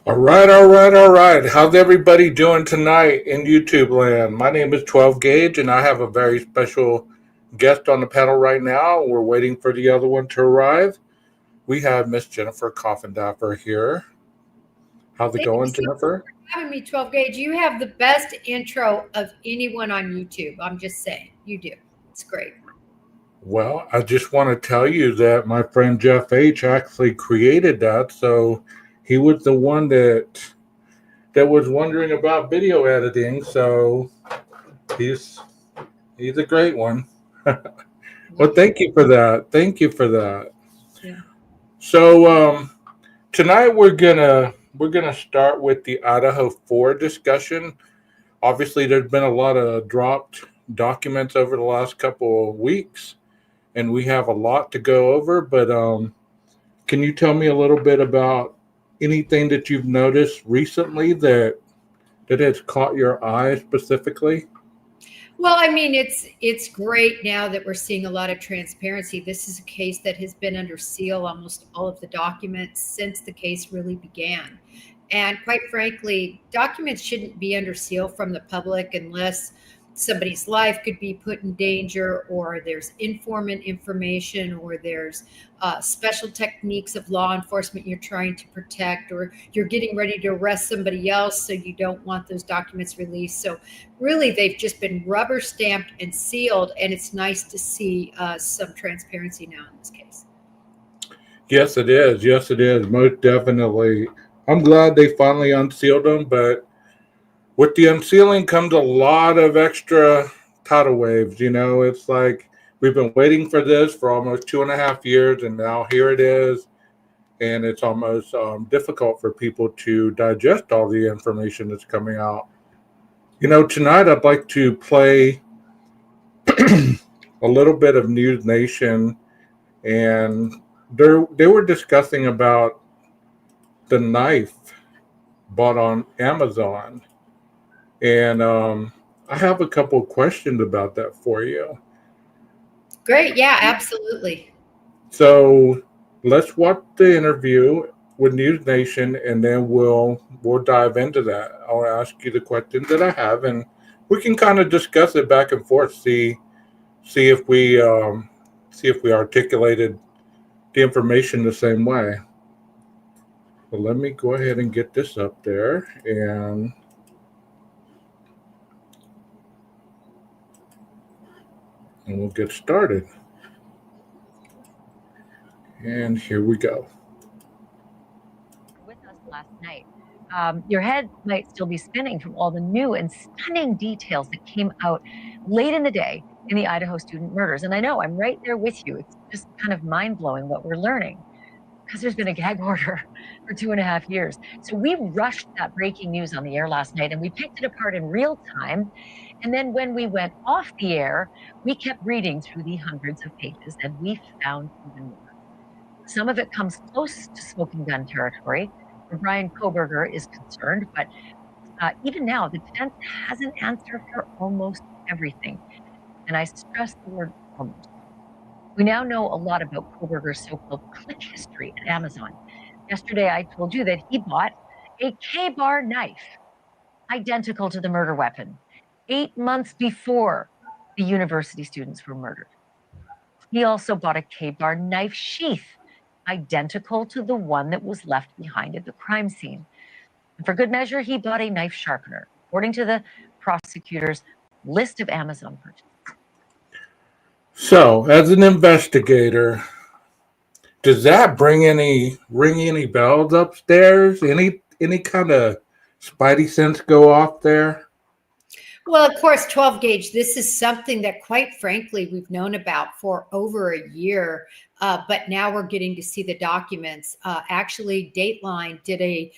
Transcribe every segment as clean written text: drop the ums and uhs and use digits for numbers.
All right. How's everybody doing tonight in YouTube land? My name is 12 Gauge, and I have a very special guest on the panel right now. We're waiting for the other one to arrive. We have Miss Jennifer Coffindaffer here. How's it Thank you going, so much Jennifer? for having me, 12 Gauge. You have the best intro of anyone on YouTube. I'm just saying. You do. It's great. Well, I just want to tell you that my friend Jeff H actually created that, so he was the one that was wondering about video editing. So he's he's a great one. Well, Wow. thank you for that. Thank you for that. Yeah. So tonight we're gonna start with the Idaho 4 discussion. Obviously, there's been a lot of dropped documents over the last couple of weeks, and we have a lot to go over. But can you tell me a little bit about anything that you've noticed recently that has caught your eye specifically? Well, I mean, it's great now that we're seeing a lot of transparency. This is a case that has been under seal, almost all of the documents since the case really began. And quite frankly, documents shouldn't be under seal from the public unless somebody's life could be put in danger, or there's informant information, or there's special techniques of law enforcement you're trying to protect, or you're getting ready to arrest somebody else, so you don't want those documents released. So really, they've just been rubber stamped and sealed, and it's nice to see some transparency now in this case. Yes, it is. Yes, it is. Most definitely. I'm glad they finally unsealed them, but with the unsealing comes a lot of extra tidal waves. It's like we've been waiting for this for almost 2.5 years, and now here it is. And it's almost difficult for people to digest all the information that's coming out. Tonight I'd like to play a little bit of News Nation, and they were discussing about the knife bought on Amazon. And I have a couple of questions about that for you. Great. Yeah, absolutely. So let's watch the interview with News Nation, and then we'll dive into that. I'll ask you the questions that I have, and we can kind of discuss it back and forth. See if we articulated the information the same way. But let me go ahead and get this up there, and we'll get started. And here we go. With us last night. Your head might still be spinning from all the new and stunning details that came out late in the day in the Idaho student murders. And I know I'm right there with you. It's just kind of mind blowing what we're learning because there's been a gag order for 2.5 years. So we rushed that breaking news on the air last night and we picked it apart in real time. And then when we went off the air, we kept reading through the hundreds of pages and we found even more. Some of it comes close to smoking gun territory, where Brian Koberger is concerned, but even now, the defense has an answer for almost everything. And I stress the word almost. We now know a lot about Koberger's so-called click history at Amazon. Yesterday, I told you that he bought a K-bar knife, identical to the murder weapon, 8 months before the university students were murdered. He also bought a K-bar knife sheath, identical to the one that was left behind at the crime scene. And for good measure, he bought a knife sharpener, according to the prosecutor's list of Amazon purchases. So, as an investigator, does that ring any bells upstairs? Any kind of spidey sense go off there? Well, of course, 12 gauge, this is something that, quite frankly, we've known about for over a year, but now we're getting to see the documents. Actually, Dateline did a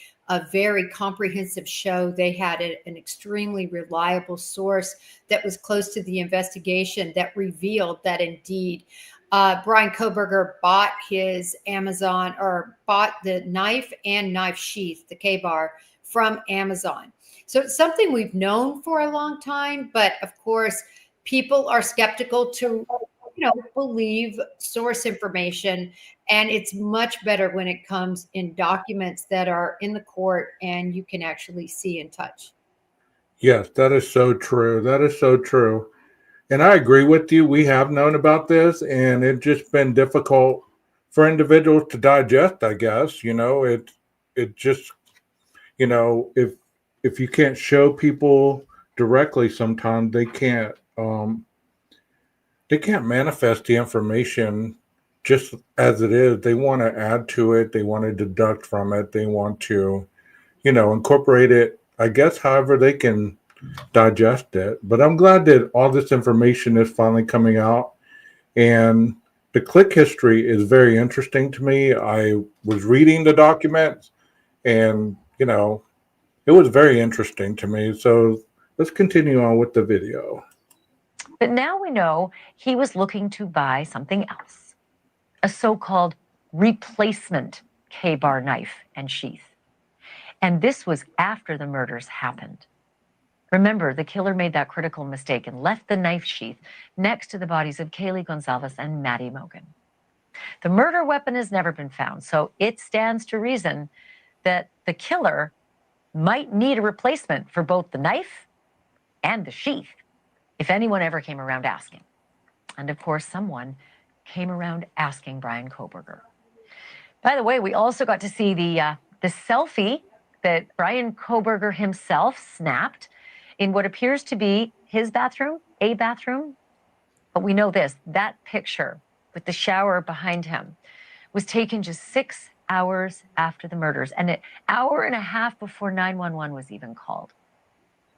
very comprehensive show. They had an extremely reliable source that was close to the investigation that revealed that indeed Brian Koberger bought his Amazon, or bought the knife and knife sheath, the K-bar, from Amazon. So it's something we've known for a long time, but of course, people are skeptical to believe source information. And it's much better when it comes in documents that are in the court and you can actually see and touch. Yes, that is so true. That is so true. And I agree with you. We have known about this, and it's just been difficult for individuals to digest, I guess. It just, if you can't show people directly, sometimes they can't manifest the information just as it is. They want to add to it, they want to deduct from it, they want to, incorporate it, I guess, however they can digest it. But I'm glad that all this information is finally coming out. And the click history is very interesting to me. I was reading the documents, and, it was very interesting to me. So let's continue on with the video. But now we know he was looking to buy something else, a so-called replacement K-bar knife and sheath. And this was after the murders happened. Remember, the killer made that critical mistake and left the knife sheath next to the bodies of Kaylee Gonzalez and Maddie Mogan. The murder weapon has never been found, so it stands to reason that the killer might need a replacement for both the knife and the sheath if anyone ever came around asking. And of course, someone came around asking Bryan Kohberger. By the way, we also got to see the selfie that Bryan Kohberger himself snapped in what appears to be his bathroom, a bathroom. But we know this, that picture with the shower behind him was taken just 6 hours after the murders and an hour and a half before 911 was even called.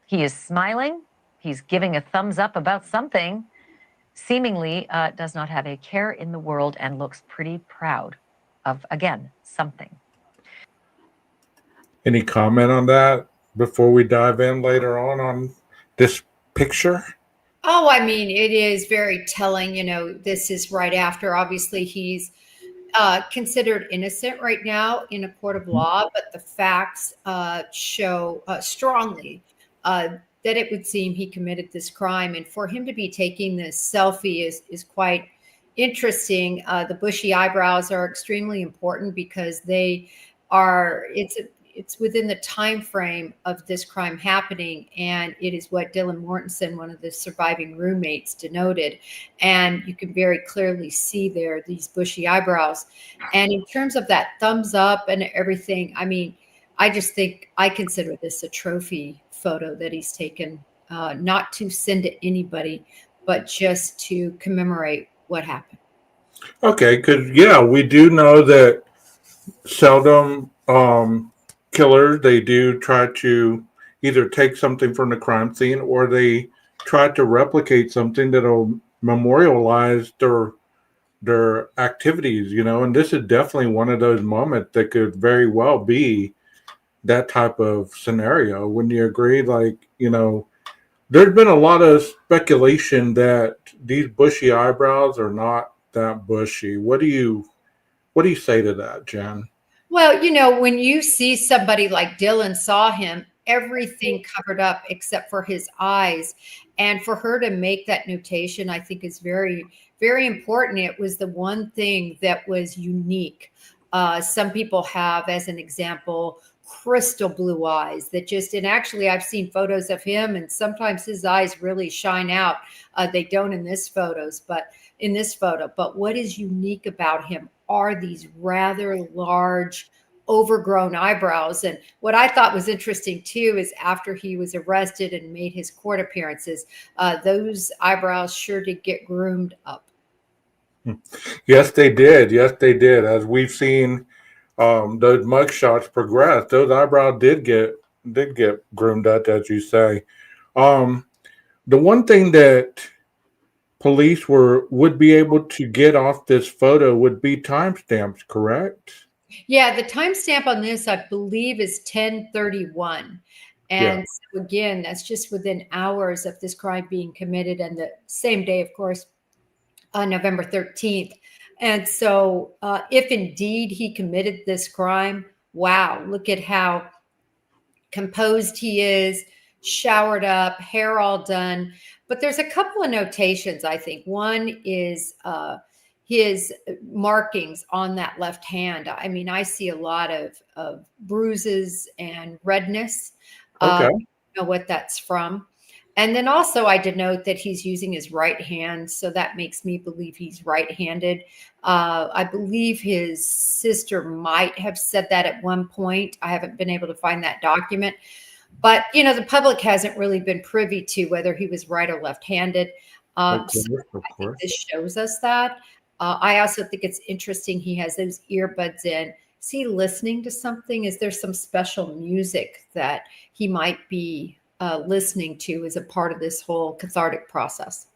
He is smiling. He's giving a thumbs up about something, seemingly does not have a care in the world and looks pretty proud of, again, something. Any comment on that before we dive in later on this picture? Oh, I mean, it is very telling. This is right after, obviously, he's considered innocent right now in a court of law, but the facts show strongly that it would seem he committed this crime. And for him to be taking this selfie is quite interesting. The bushy eyebrows are extremely important because it's within the time frame of this crime happening, and it is what Dylan Mortensen, one of the surviving roommates, denoted. And you can very clearly see there these bushy eyebrows. And in terms of that thumbs up and everything, I mean, I just think I consider this a trophy photo that he's taken, not to send to anybody, but just to commemorate what happened. Okay, because we do know that seldom killers, they do try to either take something from the crime scene or they try to replicate something that'll memorialize their activities, and this is definitely one of those moments that could very well be that type of scenario. Wouldn't you agree? There's been a lot of speculation that these bushy eyebrows are not that bushy. What do you say to that, Jen? Well, when you see somebody like Dylan saw him, everything covered up except for his eyes. And for her to make that notation, I think is very, very important. It was the one thing that was unique. Some people have, as an example, crystal blue eyes and actually I've seen photos of him and sometimes his eyes really shine out. They don't in this photo, but what is unique about him are these rather large overgrown eyebrows. And what I thought was interesting too is after he was arrested and made his court appearances, those eyebrows sure did get groomed up. Yes, they did. Yes, they did. As we've seen those mugshots progress, those eyebrows did get groomed up, as you say. The one thing that police would be able to get off this photo would be timestamps, correct? Yeah, the timestamp on this, I believe, is 10/31. And so again, that's just within hours of this crime being committed, and the same day, of course, November 13th. And so if indeed he committed this crime, wow, look at how composed he is, showered up, hair all done. But there's a couple of notations, I think. One is his markings on that left hand. I mean, I see a lot of bruises and redness. Okay. I don't know what that's from. And then also, I did note that he's using his right hand, so that makes me believe he's right-handed. I believe his sister might have said that at one point. I haven't been able to find that document. But, the public hasn't really been privy to whether he was right or left-handed. Of So course, of I think course. this shows us that. I also think it's interesting he has those earbuds in. Is he listening to something? Is there some special music that he might be listening to as a part of this whole cathartic process?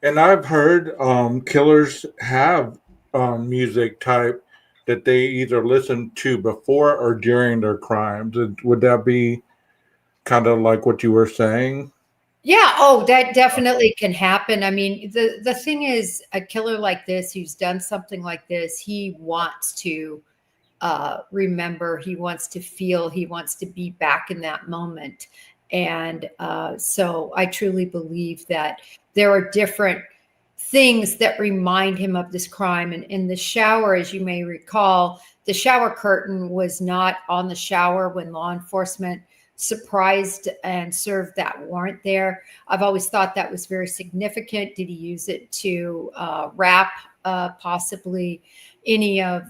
And I've heard killers have music type that they either listen to before or during their crimes. Would that be kind of like what you were saying? Yeah, oh, that definitely can happen. I mean, the thing is, a killer like this who's done something like this, he wants to remember, he wants to feel, he wants to be back in that moment. And so I truly believe that there are different things that remind him of this crime. And in the shower, as you may recall, the shower curtain was not on the shower when law enforcement surprised and served that warrant there. I've always thought that was very significant. Did he use it to wrap possibly any of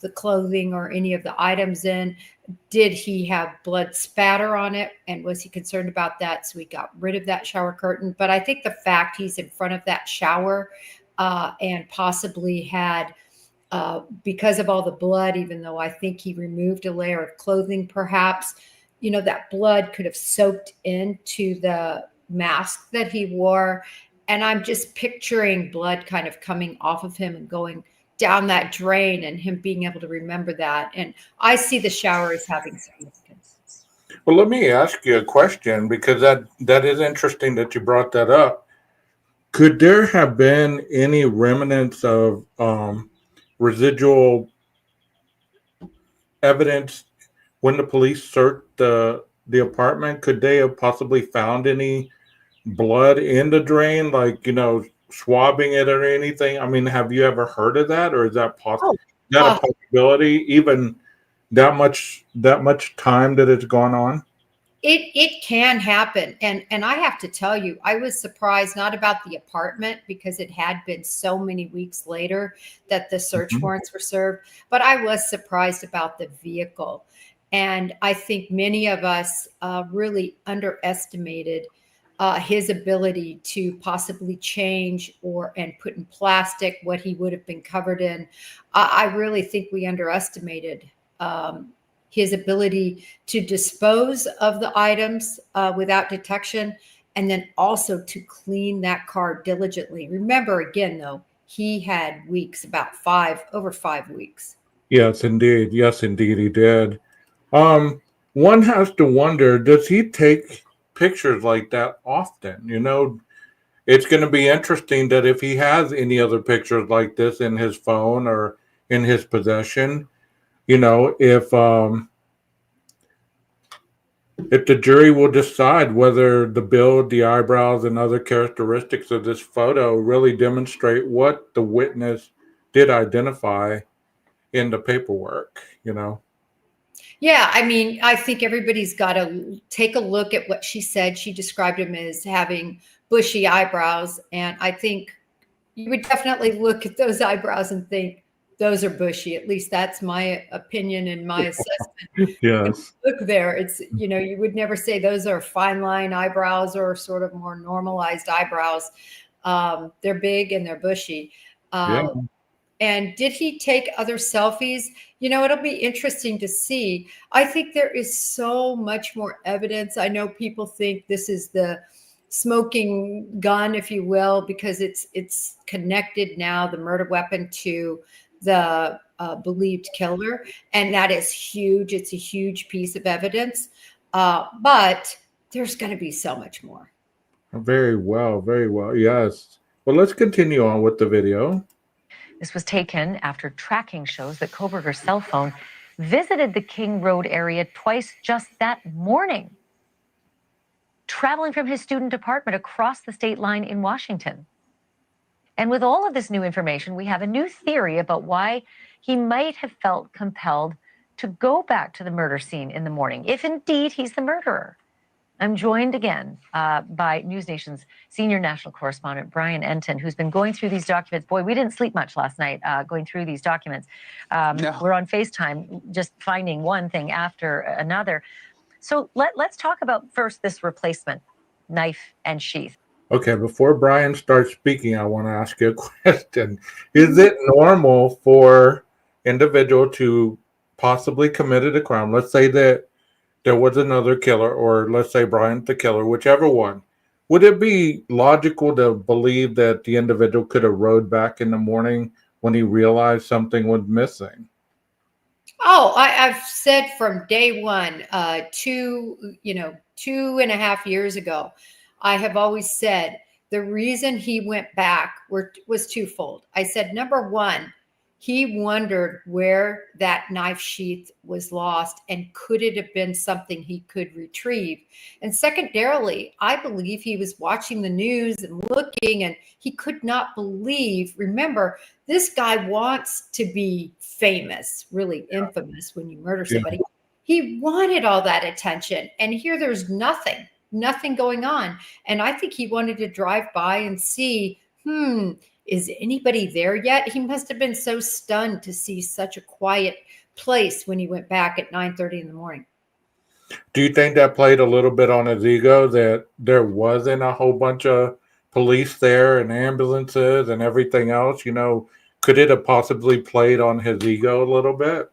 the clothing or any of the items in? Did he have blood spatter on it? And was he concerned about that? So he got rid of that shower curtain. But I think the fact he's in front of that shower and possibly had, because of all the blood, even though I think he removed a layer of clothing, perhaps, that blood could have soaked into the mask that he wore. And I'm just picturing blood kind of coming off of him and going down that drain and him being able to remember that. And I see the shower as having significance. Well, let me ask you a question because that is interesting that you brought that up. Could there have been any remnants of residual evidence when the police searched the apartment? Could they have possibly found any blood in the drain, like swabbing it or anything? I mean, have you ever heard of that, or is that Oh, that a uh, possibility? Even that much time that it's gone on. it can happen. And I have to tell you, I was surprised not about the apartment because it had been so many weeks later that the search Mhm. warrants were served, but I was surprised about the vehicle. And I think many of us really underestimated his ability to possibly change and put in plastic what he would have been covered in. I really think we underestimated his ability to dispose of the items without detection, and then also to clean that car diligently. Remember, again, though, he had weeks, over 5 weeks. Yes, indeed. Yes, indeed, he did. Um, One has to wonder: does he take pictures like that often? It's going to be interesting that if he has any other pictures like this in his phone or in his possession, if the jury will decide whether the build, the eyebrows, and other characteristics of this photo really demonstrate what the witness did identify in the paperwork. Yeah, I mean, I think everybody's got to take a look at what she said. She described him as having bushy eyebrows. And I think you would definitely look at those eyebrows and think those are bushy. At least that's my opinion and my assessment. When Yes. you look there, you would never say those are fine line eyebrows or sort of more normalized eyebrows. They're big and they're bushy. Yeah. And did he take other selfies? It'll be interesting to see. I think there is so much more evidence. I know people think this is the smoking gun, if you will, because it's connected now, the murder weapon, to the believed killer, and that is huge. It's a huge piece of evidence, but there's going to be so much more. Very well. Very well. Yes. Well, let's continue on with the video. This was taken after tracking shows that Koberger's cell phone visited the King Road area twice just that morning. traveling from his student apartment across the state line in Washington. And with all of this new information, we have a new theory about why he might have felt compelled to go back to the murder scene in the morning, if indeed he's the murderer. I'm joined again by News Nation's senior national correspondent, Brian Enton, who's been going through these documents. Boy, we didn't sleep much last night going through these documents. No. We're on FaceTime, just finding one thing after another. So let's talk about first this replacement knife and sheath. Okay, before Brian starts speaking, I want to ask you a question. Is it normal for individual to possibly committed a crime? Let's say that there was another killer, or let's say Brian's the killer, whichever one. Would it be logical to believe that the individual could have rode back in the morning when he realized something was missing? Oh, I've said from day one, 2.5 years ago, I have always said the reason he went back was twofold. I said, number one, he wondered where that knife sheath was lost and could it have been something he could retrieve? And secondarily, I believe he was watching the news and looking, and he could not believe. Remember, this guy wants to be famous, really infamous when you murder somebody. He wanted all that attention, and here there's nothing going on. And I think he wanted to drive by and see, is anybody there yet? He must have been so stunned to see such a quiet place when he went back at 9:30 in the morning. Do you think that played a little bit on his ego, that there wasn't a whole bunch of police there and ambulances and everything else? Could it have possibly played on his ego a little bit?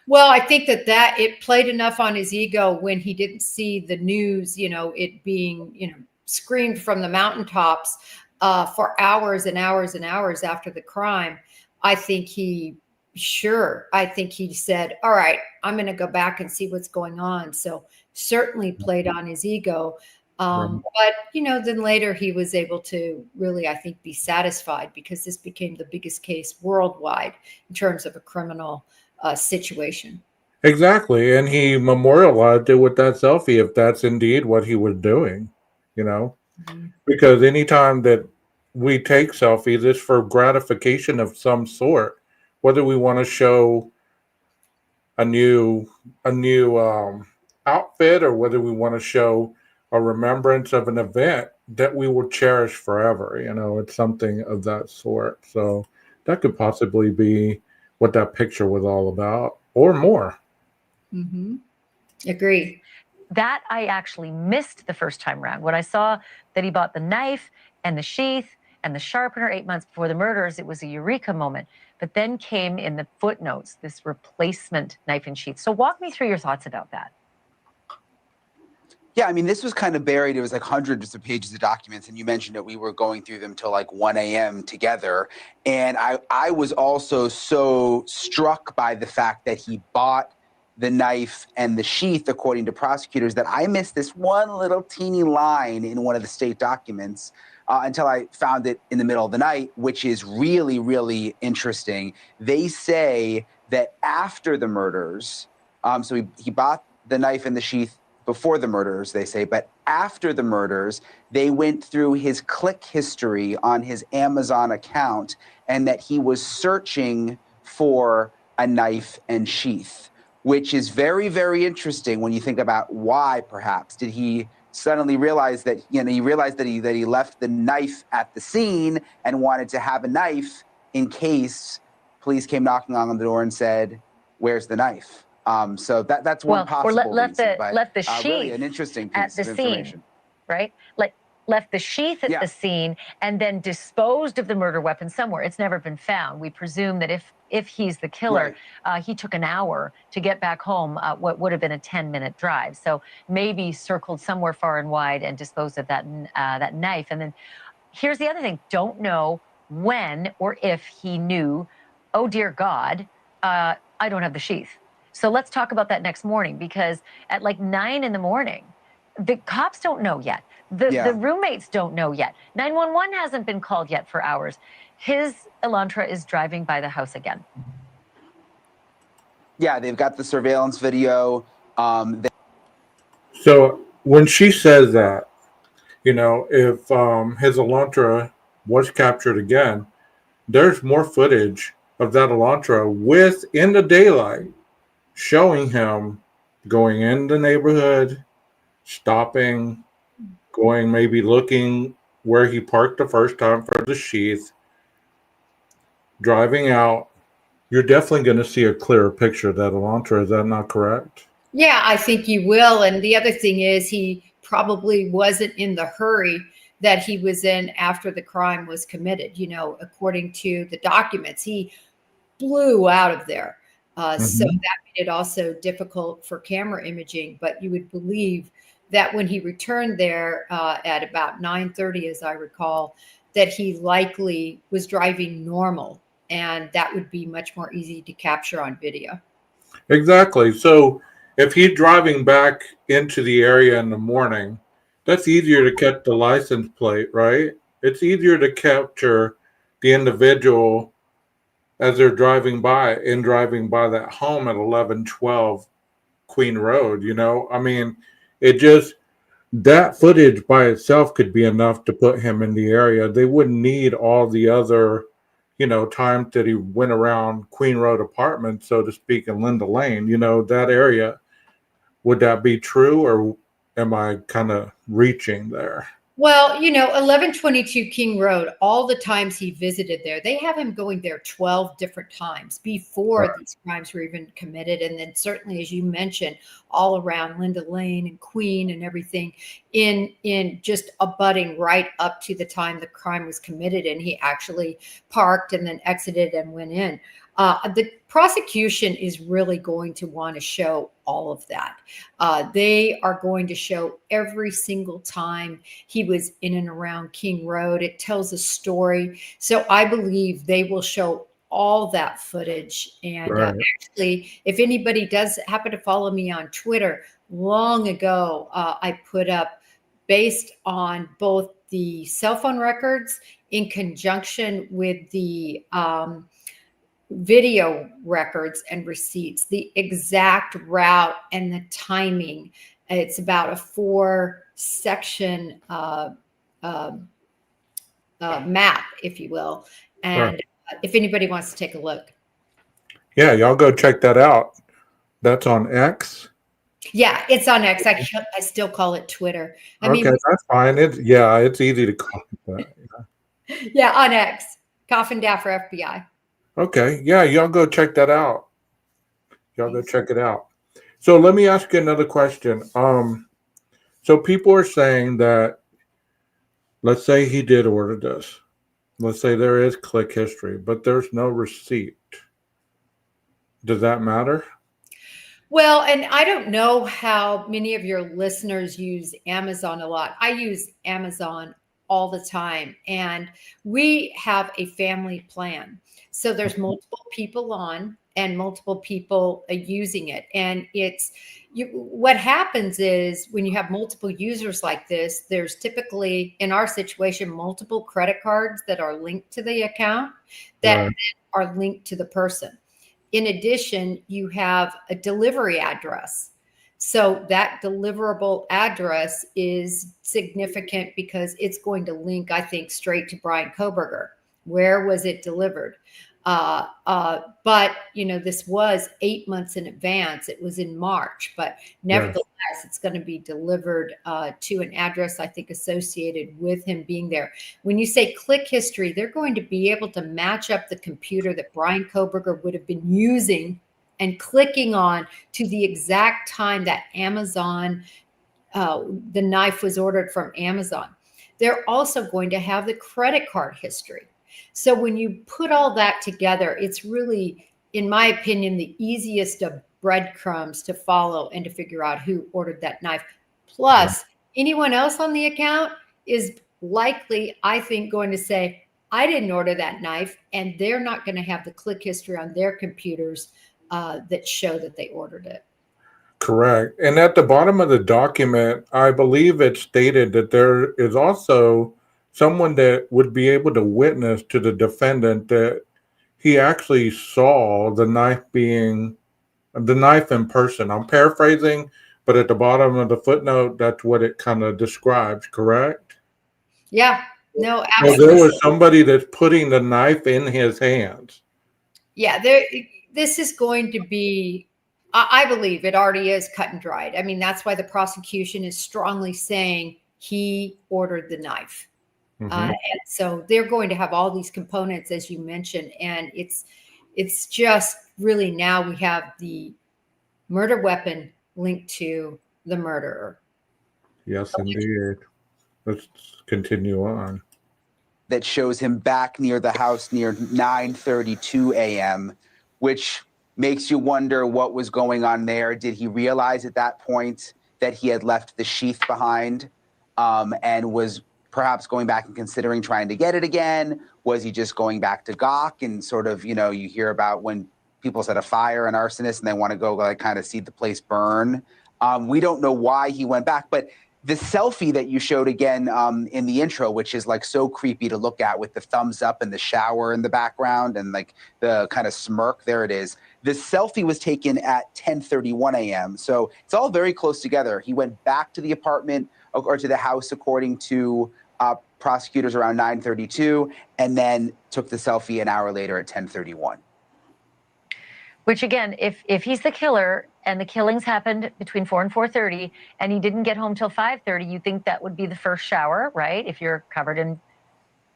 Well, I think that it played enough on his ego when he didn't see the news, it being, screamed from the mountaintops for hours and hours and hours after the crime. I think he said, all right, I'm going to go back and see what's going on. So certainly played on his ego. But, then later he was able to really, I think, be satisfied because this became the biggest case worldwide in terms of a criminal situation. Exactly. And he memorialized it with that selfie, if that's indeed what he was doing, because anytime that we take selfies, it's for gratification of some sort, whether we want to show a new outfit or whether we want to show a remembrance of an event that we will cherish forever. It's something of that sort. So that could possibly be what that picture was all about, or more. Mm-hmm. Agree. That I actually missed the first time around. When I saw that he bought the knife and the sheath and the sharpener 8 months before the murders, it was a eureka moment. But then came in the footnotes this replacement knife and sheath. So walk me through your thoughts about that. Yeah, I mean, this was kind of buried. It was like hundreds of pages of documents. And you mentioned that we were going through them till like 1 a.m. together. And I was also so struck by the fact that he bought the knife and the sheath, according to prosecutors, that I missed this one little teeny line in one of the state documents until I found it in the middle of the night, which is really, really interesting. They say that after the murders, so he bought the knife and the sheath before the murders, they say, but after the murders, they went through his click history on his Amazon account and that he was searching for a knife and sheath, which is very, very interesting when you think about why, perhaps. Did he suddenly realize that, he realized that he left the knife at the scene and wanted to have a knife in case police came knocking on the door and said, where's the knife? So that's one possible reason. Left the sheath really an interesting piece of information. Scene, right? Left the sheath at the scene and then disposed of the murder weapon somewhere. It's never been found. We presume that if he's the killer, he took an hour to get back home, what would have been a 10-minute drive. So maybe circled somewhere far and wide and disposed of that knife. And then here's the other thing. Don't know when or if he knew, oh, dear God, I don't have the sheath. So let's talk about that next morning, because at like 9 in the morning, the cops don't know yet. The roommates don't know yet. 911 hasn't been called yet for hours. His Elantra is driving by the house again. Yeah, they've got the surveillance video. So when she says that, If his Elantra was captured again, there's more footage of that Elantra in the daylight showing him going in the neighborhood, stopping, going maybe looking where he parked the first time for the sheath, driving out. You're definitely going to see a clearer picture of that Elantra. Is that not correct? Yeah, I think you will. And the other thing is, he probably wasn't in the hurry that he was in after the crime was committed. According to the documents, he flew out of there. So Mm-hmm. that made it also difficult for camera imaging. But you would believe that when he returned there at about 9:30, as I recall, that he likely was driving normal, and that would be much more easy to capture on video. Exactly. So if he's driving back into the area in the morning, that's easier to catch the license plate, right? It's easier to capture the individual as they're driving by that home at 1112 Queen Road. I mean, it just, that footage by itself could be enough to put him in the area. They wouldn't need all the other, times that he went around Queen Road Apartments, so to speak, in Linda Lane, that area. Would that be true, or am I kind of reaching there? Well, 1122 King Road, all the times he visited there, they have him going there 12 different times before Right. these crimes were even committed. And then certainly, as you mentioned, all around Linda Lane and Queen and everything in just abutting right up to the time the crime was committed. And he actually parked and then exited and went in. The prosecution is really going to want to show all of that. They are going to show every single time he was in and around King Road. It tells a story. So I believe they will show all that footage. And Right. actually, if anybody does happen to follow me on Twitter, long ago, I put up, based on both the cell phone records in conjunction with the video records and receipts, the exact route and the timing. It's about a 4-section uh, map, if you will. Right. And if anybody wants to take a look. Yeah, y'all go check that out. That's on X. Yeah, it's on X. I still call it Twitter. I Okay, mean, that's fine. It's easy to call it that. yeah, on X. Coffin Daffer FBI. Okay, yeah, y'all go check that out. Y'all go Thanks. check it out. So let me ask you another question. So people are saying that, let's say he did order this. Let's say there is click history, but there's no receipt. Does that matter? Well, and I don't know how many of your listeners use Amazon a lot. I use Amazon all the time, and we have a family plan. So there's multiple people on and multiple people using it. And what happens is when you have multiple users like this, there's typically, in our situation, multiple credit cards that are linked to the account that Right. are linked to the person. In addition, you have a delivery address. So that deliverable address is significant because it's going to link, I think, straight to Brian Koberger. Where was it delivered? But this was 8 months in advance. It was in March, but nevertheless, it's going to be delivered to an address, I think, associated with him being there. When you say click history, they're going to be able to match up the computer that Brian Koberger would have been using and clicking on to the exact time that Amazon, the knife was ordered from Amazon. They're also going to have the credit card history. So when you put all that together, it's really, in my opinion, the easiest of breadcrumbs to follow and to figure out who ordered that knife. Plus, anyone else on the account is likely, I think, going to say, I didn't order that knife, and they're not going to have the click history on their computers that show that they ordered it. Correct. And at the bottom of the document, I believe it stated that there is also someone that would be able to witness to the defendant that he actually saw the knife in person. I'm paraphrasing, but at the bottom of the footnote, that's what it kind of describes, correct? Yeah. No, So absolutely. there was somebody that's putting the knife in his hands. Yeah, this is going to be, I believe it already is cut and dried. I mean, that's why the prosecution is strongly saying he ordered the knife. Mhm. And so they're going to have all these components, as you mentioned, and it's just really now we have the murder weapon linked to the murderer. Yes, indeed. Let's continue on. That shows him back near the house near 9:32 a.m., which makes you wonder what was going on there. Did he realize at that point that he had left the sheath behind, and was perhaps going back and considering trying to get it again? Was he just going back to gawk and sort of, you hear about when people set a fire, an arsonist, and they want to go like kind of see the place burn? We don't know why he went back, but the selfie that you showed again in the intro, which is like so creepy to look at with the thumbs up and the shower in the background and like the kind of smirk, there it is. The selfie was taken at 10:31 a.m. So it's all very close together. He went back to the apartment or to the house, according to prosecutors, around 9:32, and then took the selfie an hour later at 10:31. Which again, if he's the killer and the killings happened between 4 and 4:30 and he didn't get home till 5:30, you think that would be the first shower, right? If you're covered in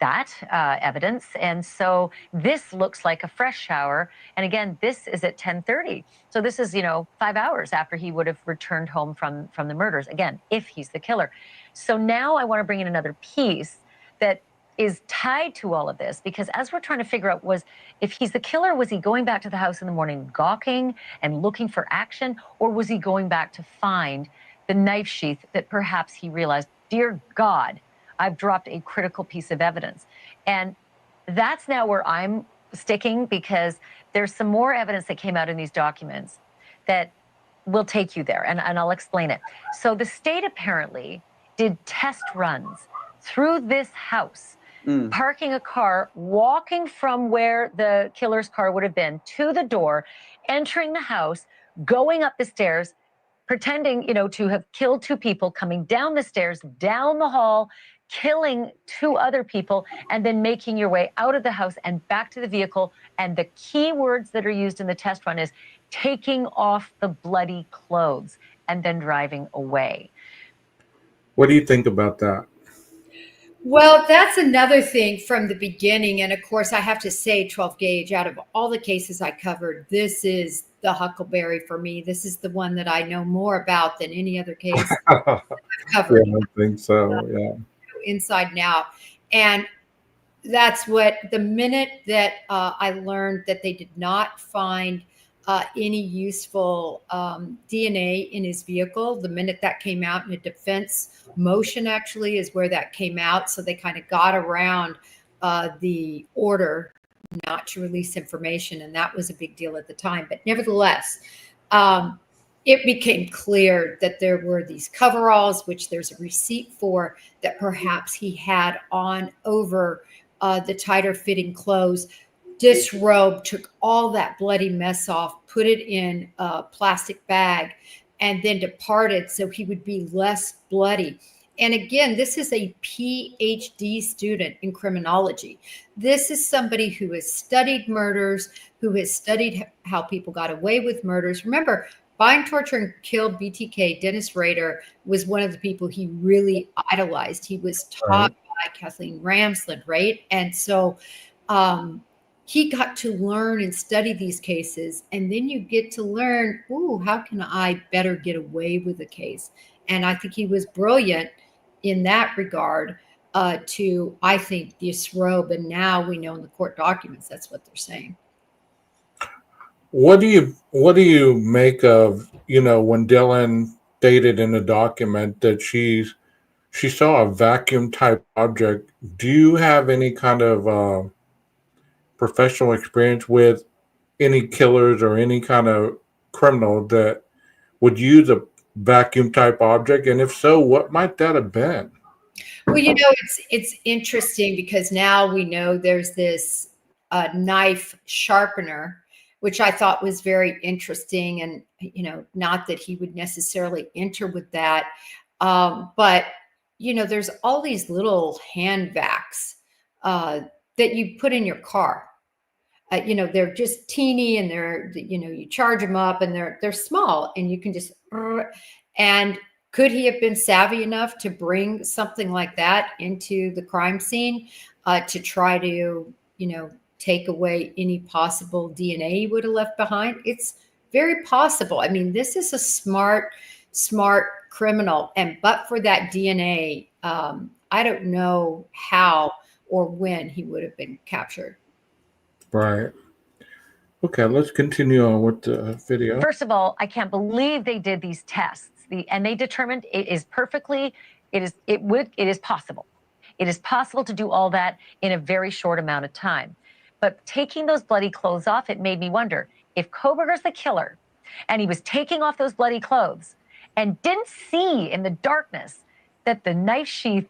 that evidence. And so this looks like a fresh shower. And again, this is at 10:30. So this is, 5 hours after he would have returned home from the murders. Again, if he's the killer. So now I want to bring in another piece that is tied to all of this, because as we're trying to figure out, was if he's the killer, was he going back to the house in the morning gawking and looking for action, or was he going back to find the knife sheath that perhaps he realized, dear God, I've dropped a critical piece of evidence? And that's now where I'm sticking, because there's some more evidence that came out in these documents that will take you there, and I'll explain it. So the state apparently did test runs through this house, parking a car, walking from where the killer's car would have been to the door, entering the house, going up the stairs, pretending, to have killed two people, coming down the stairs, down the hall, killing two other people, and then making your way out of the house and back to the vehicle. And the key words that are used in the test run is taking off the bloody clothes and then driving away. What do you think about that? Well, that's another thing from the beginning. And of course, I have to say, 12 gauge, out of all the cases I covered, this is the Huckleberry for me. This is the one that I know more about than any other case I've covered. Yeah, I think so. Yeah. Inside and out. And that's what, the minute that I learned that they did not find any useful DNA in his vehicle, the minute that came out in a defense motion, actually, is where that came out. So they kind of got around the order not to release information. And that was a big deal at the time. But nevertheless, it became clear that there were these coveralls, which there's a receipt for, that perhaps he had on over the tighter fitting clothes, disrobed, took all that bloody mess off, put it in a plastic bag, and then departed so he would be less bloody. And again, this is a PhD student in criminology. This is somebody who has studied murders, who has studied how people got away with murders. Remember, Bind, Torture, and Kill BTK, Dennis Rader, was one of the people he really idolized. He was taught by Kathleen Ramsland, right? And so he got to learn and study these cases. And then you get to learn, ooh, how can I better get away with a case? And I think he was brilliant in that regard to, I think, disrobe. And now we know in the court documents, that's what they're saying. What do you make of, when Dylan stated in the document that she saw a vacuum type object? Do you have any kind of professional experience with any killers or any kind of criminal that would use a vacuum type object? And if so, what might that have been? Well, it's interesting because now we know there's this knife sharpener, which I thought was very interesting. And, not that he would necessarily enter with that. But, there's all these little hand vacs that you put in your car. They're just teeny, and you charge them up, and they're small, and you can just, and could he have been savvy enough to bring something like that into the crime scene to try to, take away any possible DNA he would have left behind? It's very possible. I mean, this is a smart criminal, but for that DNA, I don't know how or when he would have been captured. Right. Okay, let's continue on with the video. First of all, I can't believe they did these tests. And they determined it is possible. It is possible to do all that in a very short amount of time. But taking those bloody clothes off, it made me wonder if Kohberger's the killer and he was taking off those bloody clothes and didn't see in the darkness that the knife sheath,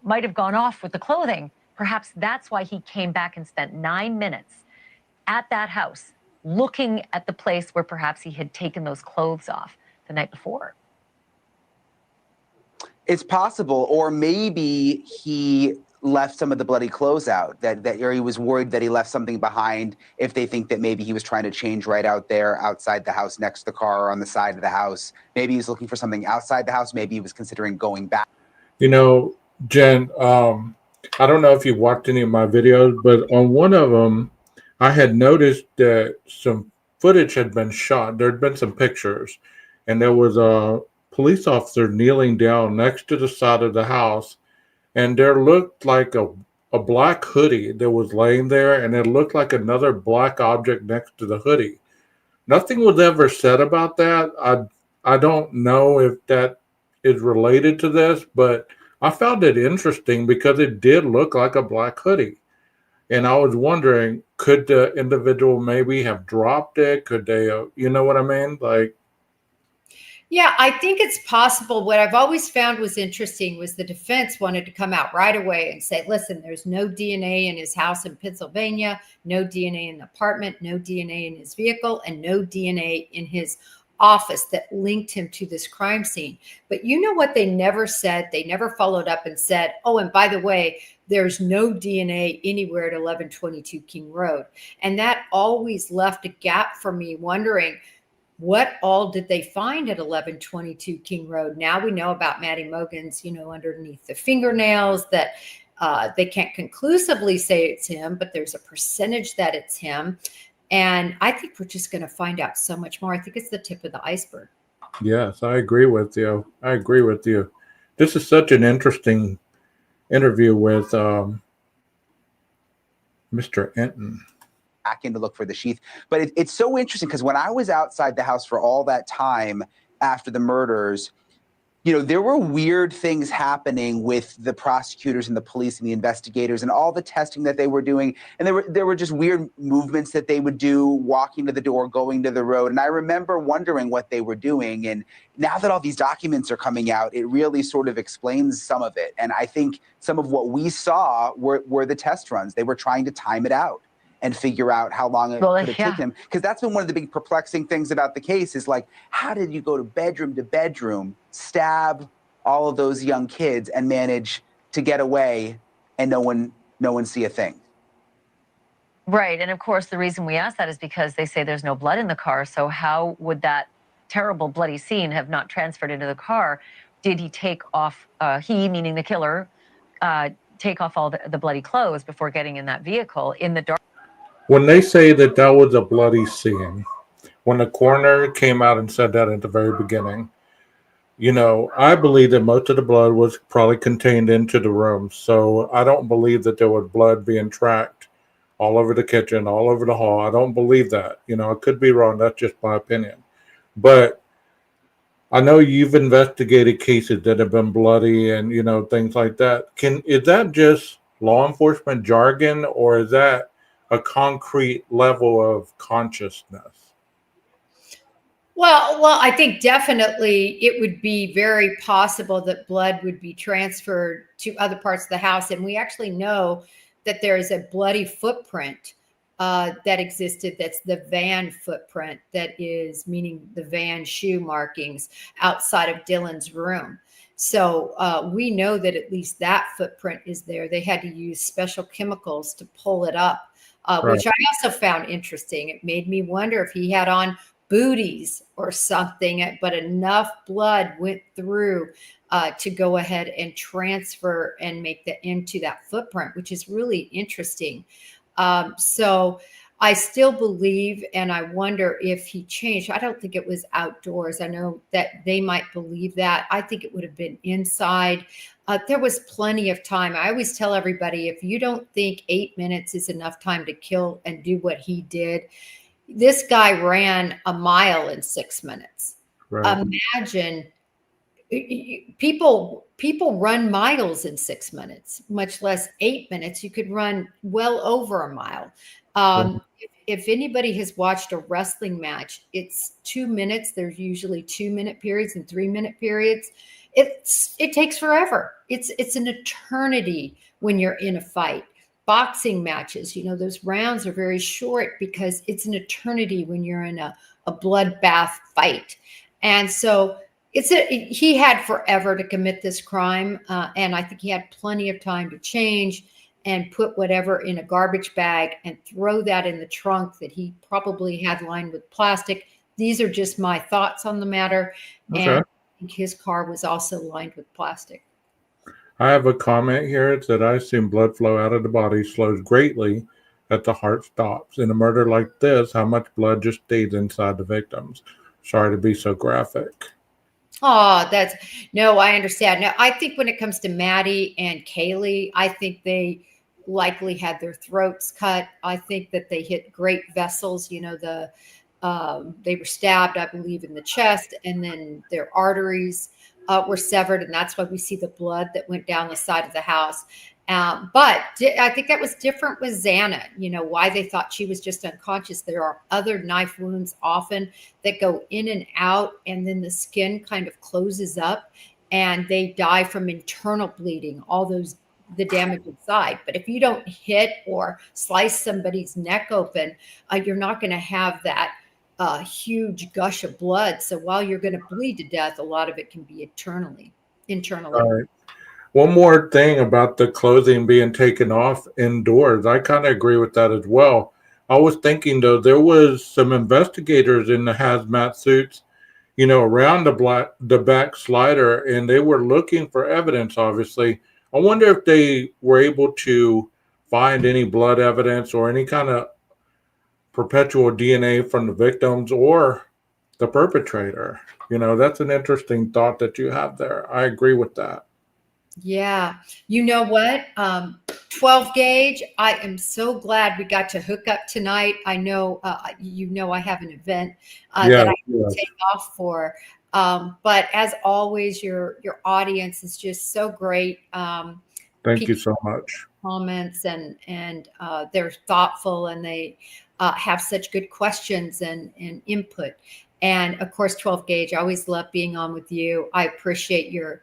might have gone off with the clothing. Perhaps that's why he came back and spent 9 minutes at that house looking at the place where perhaps he had taken those clothes off the night before. It's possible, or maybe he left some of the bloody clothes out, or he was worried that he left something behind if they think that maybe he was trying to change right out there outside the house next to the car or on the side of the house. Maybe he was looking for something outside the house. Maybe he was considering going back. Jen, I don't know if you watched any of my videos, but on one of them, I had noticed that some footage had been shot. There'd been some pictures, and there was a police officer kneeling down next to the side of the house, and there looked like a black hoodie that was laying there, and it looked like another black object next to the hoodie. Nothing was ever said about that. I don't know if that is related to this, but I found it interesting because it did look like a black hoodie. And I was wondering, could the individual maybe have dropped it? Could they, you know what I mean? Yeah, I think it's possible. What I've always found was interesting was the defense wanted to come out right away and say, listen, there's no DNA in his house in Pennsylvania, no DNA in the apartment, no DNA in his vehicle, and no DNA in his office that linked him to this crime scene. But you know what they never said? They never followed up and said, oh, and by the way, there's no DNA anywhere at 1122 King Road. And that always left a gap for me wondering, what all did they find at 1122 King Road? Now we know about Maddie Mogen's, underneath the fingernails, that they can't conclusively say it's him, but there's a percentage that it's him. And I think we're just going to find out so much more. I think it's the tip of the iceberg. Yes, I agree with you. This is such an interesting interview with Mr. Enton. Back in to look for the sheath. But it's so interesting because when I was outside the house for all that time after the murders, there were weird things happening with the prosecutors and the police and the investigators and all the testing that they were doing. And there were just weird movements that they would do, walking to the door, going to the road. And I remember wondering what they were doing. And now that all these documents are coming out, it really sort of explains some of it. And I think some of what we saw were the test runs. They were trying to time it out and figure out how long it could have taken him. Because that's been one of the big perplexing things about the case is how did you go to bedroom, stab all of those young kids and manage to get away and no one see a thing? Right. And of course, the reason we ask that is because they say there's no blood in the car. So how would that terrible bloody scene have not transferred into the car? Did he take off, he, meaning the killer, take off all the bloody clothes before getting in that vehicle in the dark? When they say that was a bloody scene, when the coroner came out and said that at the very beginning, I believe that most of the blood was probably contained into the room. So I don't believe that there was blood being tracked all over the kitchen, all over the hall. I don't believe that. I could be wrong. That's just my opinion. But I know you've investigated cases that have been bloody and, things like that. Is that just law enforcement jargon, or is that a concrete level of consciousness? Well, I think definitely it would be very possible that blood would be transferred to other parts of the house. And we actually know that there is a bloody footprint that existed. That's the van footprint, that is meaning the van shoe markings outside of Dylan's room. So we know that at least that footprint is there. They had to use special chemicals to pull it up, Right. which I also found interesting. It made me wonder if he had on booties or something, but enough blood went through to go ahead and transfer and make the into that footprint, which is really interesting. So I still believe, and I wonder if he changed. I don't think it was outdoors. I know that they might believe that. I think it would have been inside. There was plenty of time. I always tell everybody, if you don't think 8 minutes is enough time to kill and do what he did, this guy ran a mile in 6 minutes. Right. Imagine people run miles in 6 minutes, much less 8 minutes. You could run well over a mile. If anybody has watched a wrestling match, it's 2 minutes. There's usually 2-minute periods and 3-minute periods. It takes forever. It's an eternity when you're in a fight. Boxing matches, those rounds are very short because it's an eternity when you're in a bloodbath fight. And so he had forever to commit this crime, and I think he had plenty of time to change and put whatever in a garbage bag and throw that in the trunk that he probably had lined with plastic. These are just my thoughts on the matter, Okay. and I think his car was also lined with plastic. I have a comment here. It said, I assume blood flow out of the body slows greatly as the heart stops. In a murder like this, how much blood just stays inside the victims? Sorry to be so graphic. Oh, I understand. Now, I think when it comes to Maddie and Kaylee, I think they likely had their throats cut. I think that they hit great vessels. They were stabbed, I believe, in the chest, and then their arteries were severed, and that's why we see the blood that went down the side of the house. But I think that was different with Xana, why they thought she was just unconscious. There are other knife wounds often that go in and out, and then the skin kind of closes up and they die from internal bleeding, the damage inside. But if you don't hit or slice somebody's neck open, you're not going to have that huge gush of blood. So while you're going to bleed to death, a lot of it can be internally. All right. One more thing about the clothing being taken off indoors. I kind of agree with that as well. I was thinking, though, there was some investigators in the hazmat suits, around the back slider, and they were looking for evidence, obviously. I wonder if they were able to find any blood evidence or any kind of perpetual DNA from the victims or the perpetrator. That's an interesting thought that you have there. I agree with that. Yeah. You know what? 12 gauge. I am so glad we got to hook up tonight. I know, I have an event that I can take off for. But as always, your audience is just so great. Thank you so much. Comments and they're thoughtful, and they have such good questions and input. And of course, 12 gauge, I always love being on with you. I appreciate your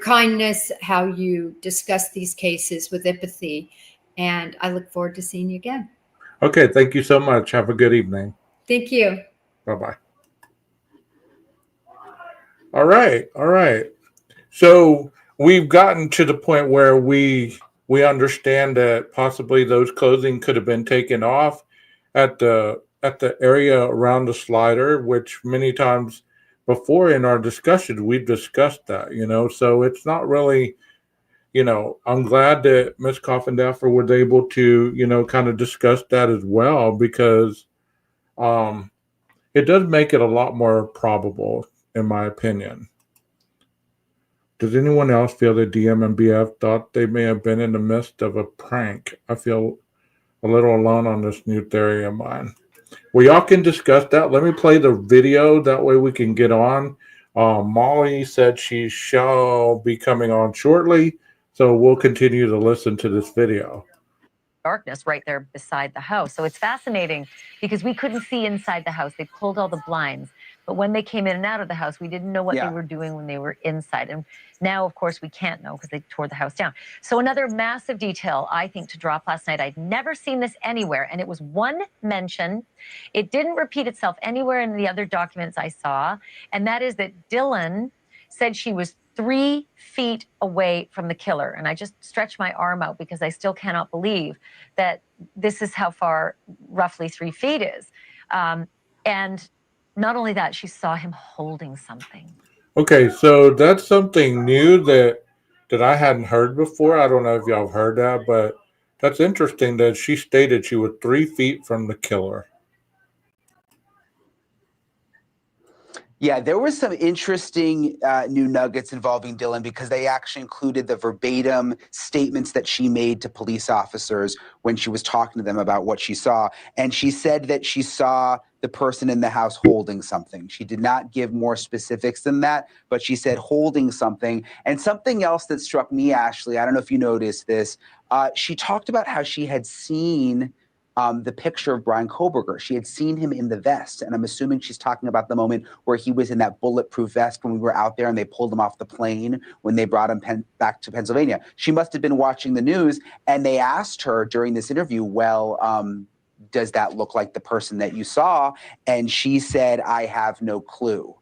kindness, how you discuss these cases with empathy. And I look forward to seeing you again. Okay. Thank you so much. Have a good evening. Thank you. Bye-bye. All right. So we've gotten to the point where we understand that possibly those clothing could have been taken off at the area around the slider, which many times before in our discussion we've discussed that. So it's not really, I'm glad that Ms. Coffindaffer was able to, kind of discuss that as well, because it does make it a lot more probable, in my opinion. Does anyone else feel that DM and BF thought they may have been in the midst of a prank? I feel a little alone on this new theory of mine. Well, y'all can discuss that. Let me play the video. That way we can get on. Molly said she shall be coming on shortly, so we'll continue to listen to this video. Darkness right there beside the house. So it's fascinating because we couldn't see inside the house. They pulled all the blinds. But when they came in and out of the house, we didn't know what they were doing when they were inside. And now, of course, we can't know because they tore the house down. So another massive detail, I think, to drop last night. I'd never seen this anywhere. And it was one mention. It didn't repeat itself anywhere in the other documents I saw. And that is that Dylan said she was 3 feet away from the killer. And I just stretched my arm out because I still cannot believe that this is how far roughly 3 feet is. And not only that, she saw him holding something. Okay, so that's something new that I hadn't heard before. I don't know if y'all have heard that, but that's interesting that she stated she was 3 feet from the killer. Yeah, there was some interesting new nuggets involving Dylan because they actually included the verbatim statements that she made to police officers when she was talking to them about what she saw. And she said that she saw the person in the house holding something. She did not give more specifics than that, but she said holding something. And something else that struck me, Ashley, I don't know if you noticed this, she talked about how she had seen the picture of Brian Koberger. She had seen him in the vest, and I'm assuming she's talking about the moment where he was in that bulletproof vest when we were out there and they pulled him off the plane when they brought him back to Pennsylvania. She must have been watching the news, and they asked her during this interview, well, does that look like the person that you saw? And she said, I have no clue.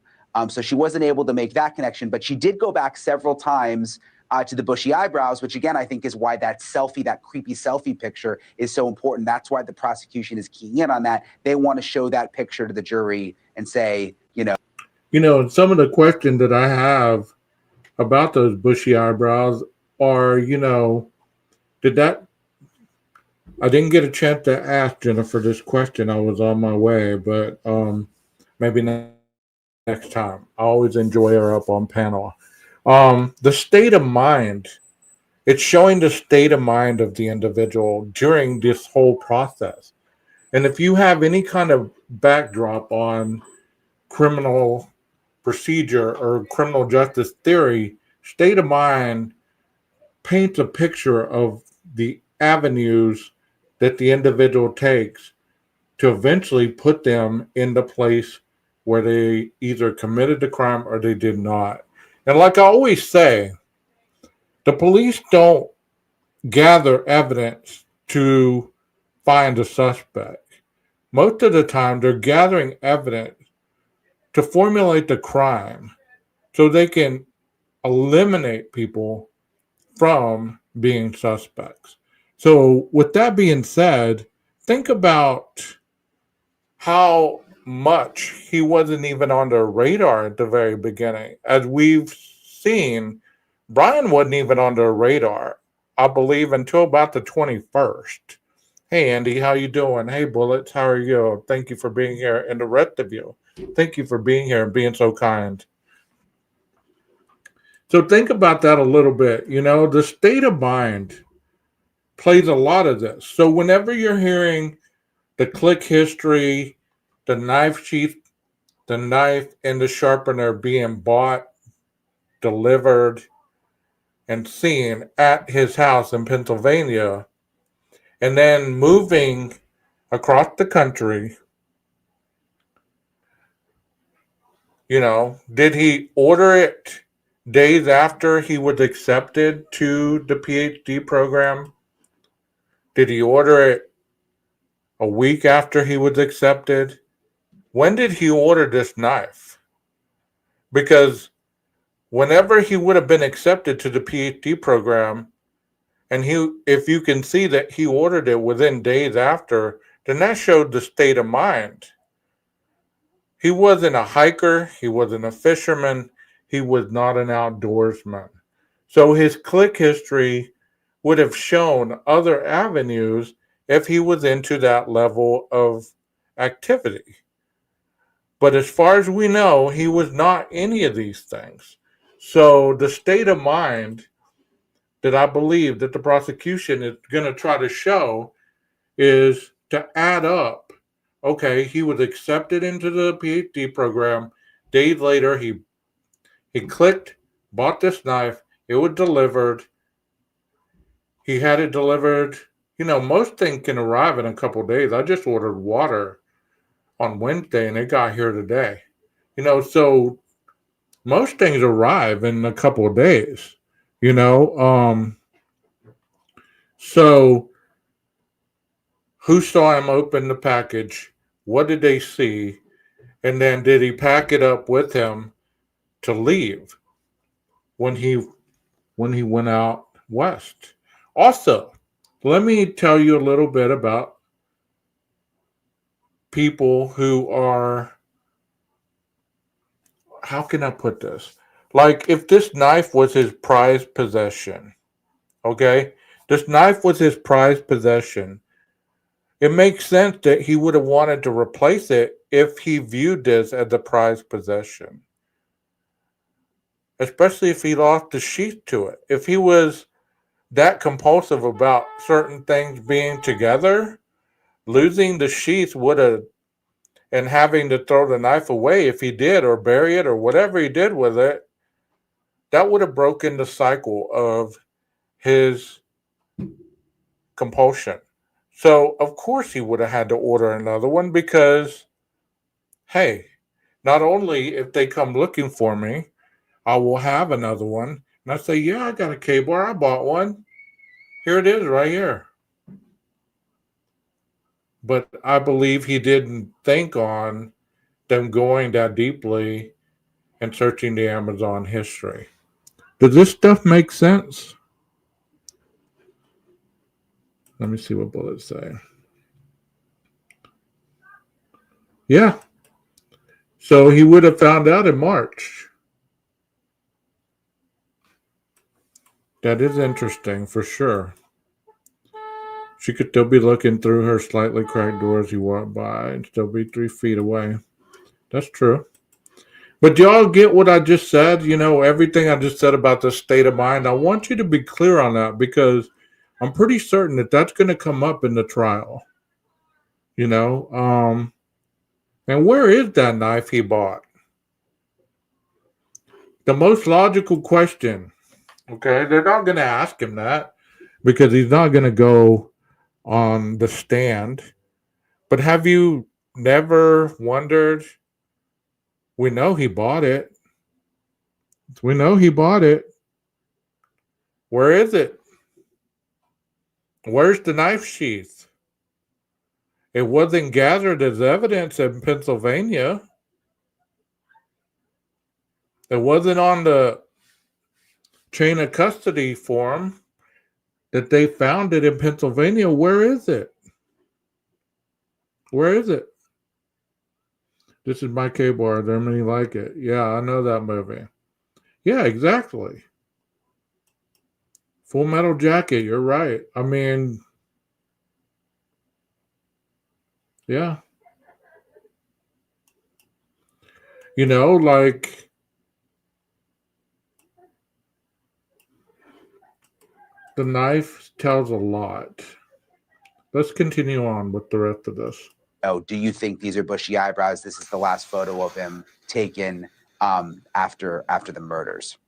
So she wasn't able to make that connection, but she did go back several times to the bushy eyebrows, which again, I think is why that selfie, that creepy selfie picture is so important. That's why the prosecution is keying in on that. They want to show that picture to the jury and say, some of the questions that I have about those bushy eyebrows are, I didn't get a chance to ask Jennifer this question. I was on my way, but maybe next time. I always enjoy her up on panel. The state of mind, it's showing the state of mind of the individual during this whole process. And if you have any kind of backdrop on criminal procedure or criminal justice theory, state of mind paints a picture of the avenues that the individual takes to eventually put them in the place where they either committed the crime or they did not. And like I always say, the police don't gather evidence to find a suspect. Most of the time, they're gathering evidence to formulate the crime so they can eliminate people from being suspects. So, with that being said, think about how much he wasn't even on the radar at the very beginning. As we've seen, Brian wasn't even on the radar, I believe, until about the 21st. Hey, Andy, how you doing? Hey, Bullets, how are you? Thank you for being here. And the rest of you, thank you for being here and being so kind. So think about that a little bit. The state of mind plays a lot of this. So whenever you're hearing the click history, the knife sheath, the knife and the sharpener being bought, delivered, and seen at his house in Pennsylvania, and then moving across the country, did he order it days after he was accepted to the PhD program? Did he order it a week after he was accepted? When did he order this knife? Because whenever he would have been accepted to the PhD program, and if you can see that he ordered it within days after, then that showed the state of mind. He wasn't a hiker, he wasn't a fisherman, he was not an outdoorsman. So his click history would have shown other avenues if he was into that level of activity. But as far as we know, he was not any of these things. So the state of mind that I believe that the prosecution is going to try to show is to add up. Okay, he was accepted into the PhD program. Days later, he clicked, bought this knife. It was delivered. He had it delivered. Most things can arrive in a couple of days. I just ordered water on Wednesday, and it got here today. So most things arrive in a couple of days. So who saw him open the package? What did they see? And then did he pack it up with him to leave? when he went out west. Also, let me tell you a little bit about people who are, how can I put this? Like, if this knife was his prized possession, okay? This knife was his prized possession. It makes sense that he would have wanted to replace it if he viewed this as a prized possession, especially if he lost the sheath to it. If he was that compulsive about certain things being together, losing the sheath would have, and having to throw the knife away if he did, or bury it, or whatever he did with it, that would have broken the cycle of his compulsion. So, of course, he would have had to order another one because, hey, not only if they come looking for me, I will have another one. And I say, yeah, I got a K-bar. I bought one. Here it is right here. But I believe he didn't think on them going that deeply and searching the Amazon history. Does this stuff make sense? Let me see what bullets say. Yeah. So he would have found out in March. That is interesting for sure. She could still be looking through her slightly cracked door as he walked by and still be 3 feet away. That's true. But do y'all get what I just said? You know, everything I just said about the state of mind. I want you to be clear on that because I'm pretty certain that that's going to come up in the trial. You know, and where is that knife he bought? The most logical question. Okay, they're not going to ask him that because he's not going to go on the stand. But have you never wondered? We know he bought it. We know he bought it. Where is it? Where's the knife sheath? It wasn't gathered as evidence in Pennsylvania. It wasn't on the chain of custody form that they found it in Pennsylvania. Where is it? Where is it? This is my K-bar. There are many like it. Yeah, I know that movie. Yeah, exactly. Full Metal Jacket. You're right. I mean, yeah. You know, like, the knife tells a lot. Let's continue on with the rest of this. Oh, do you think these are bushy eyebrows? This is the last photo of him taken after the murders.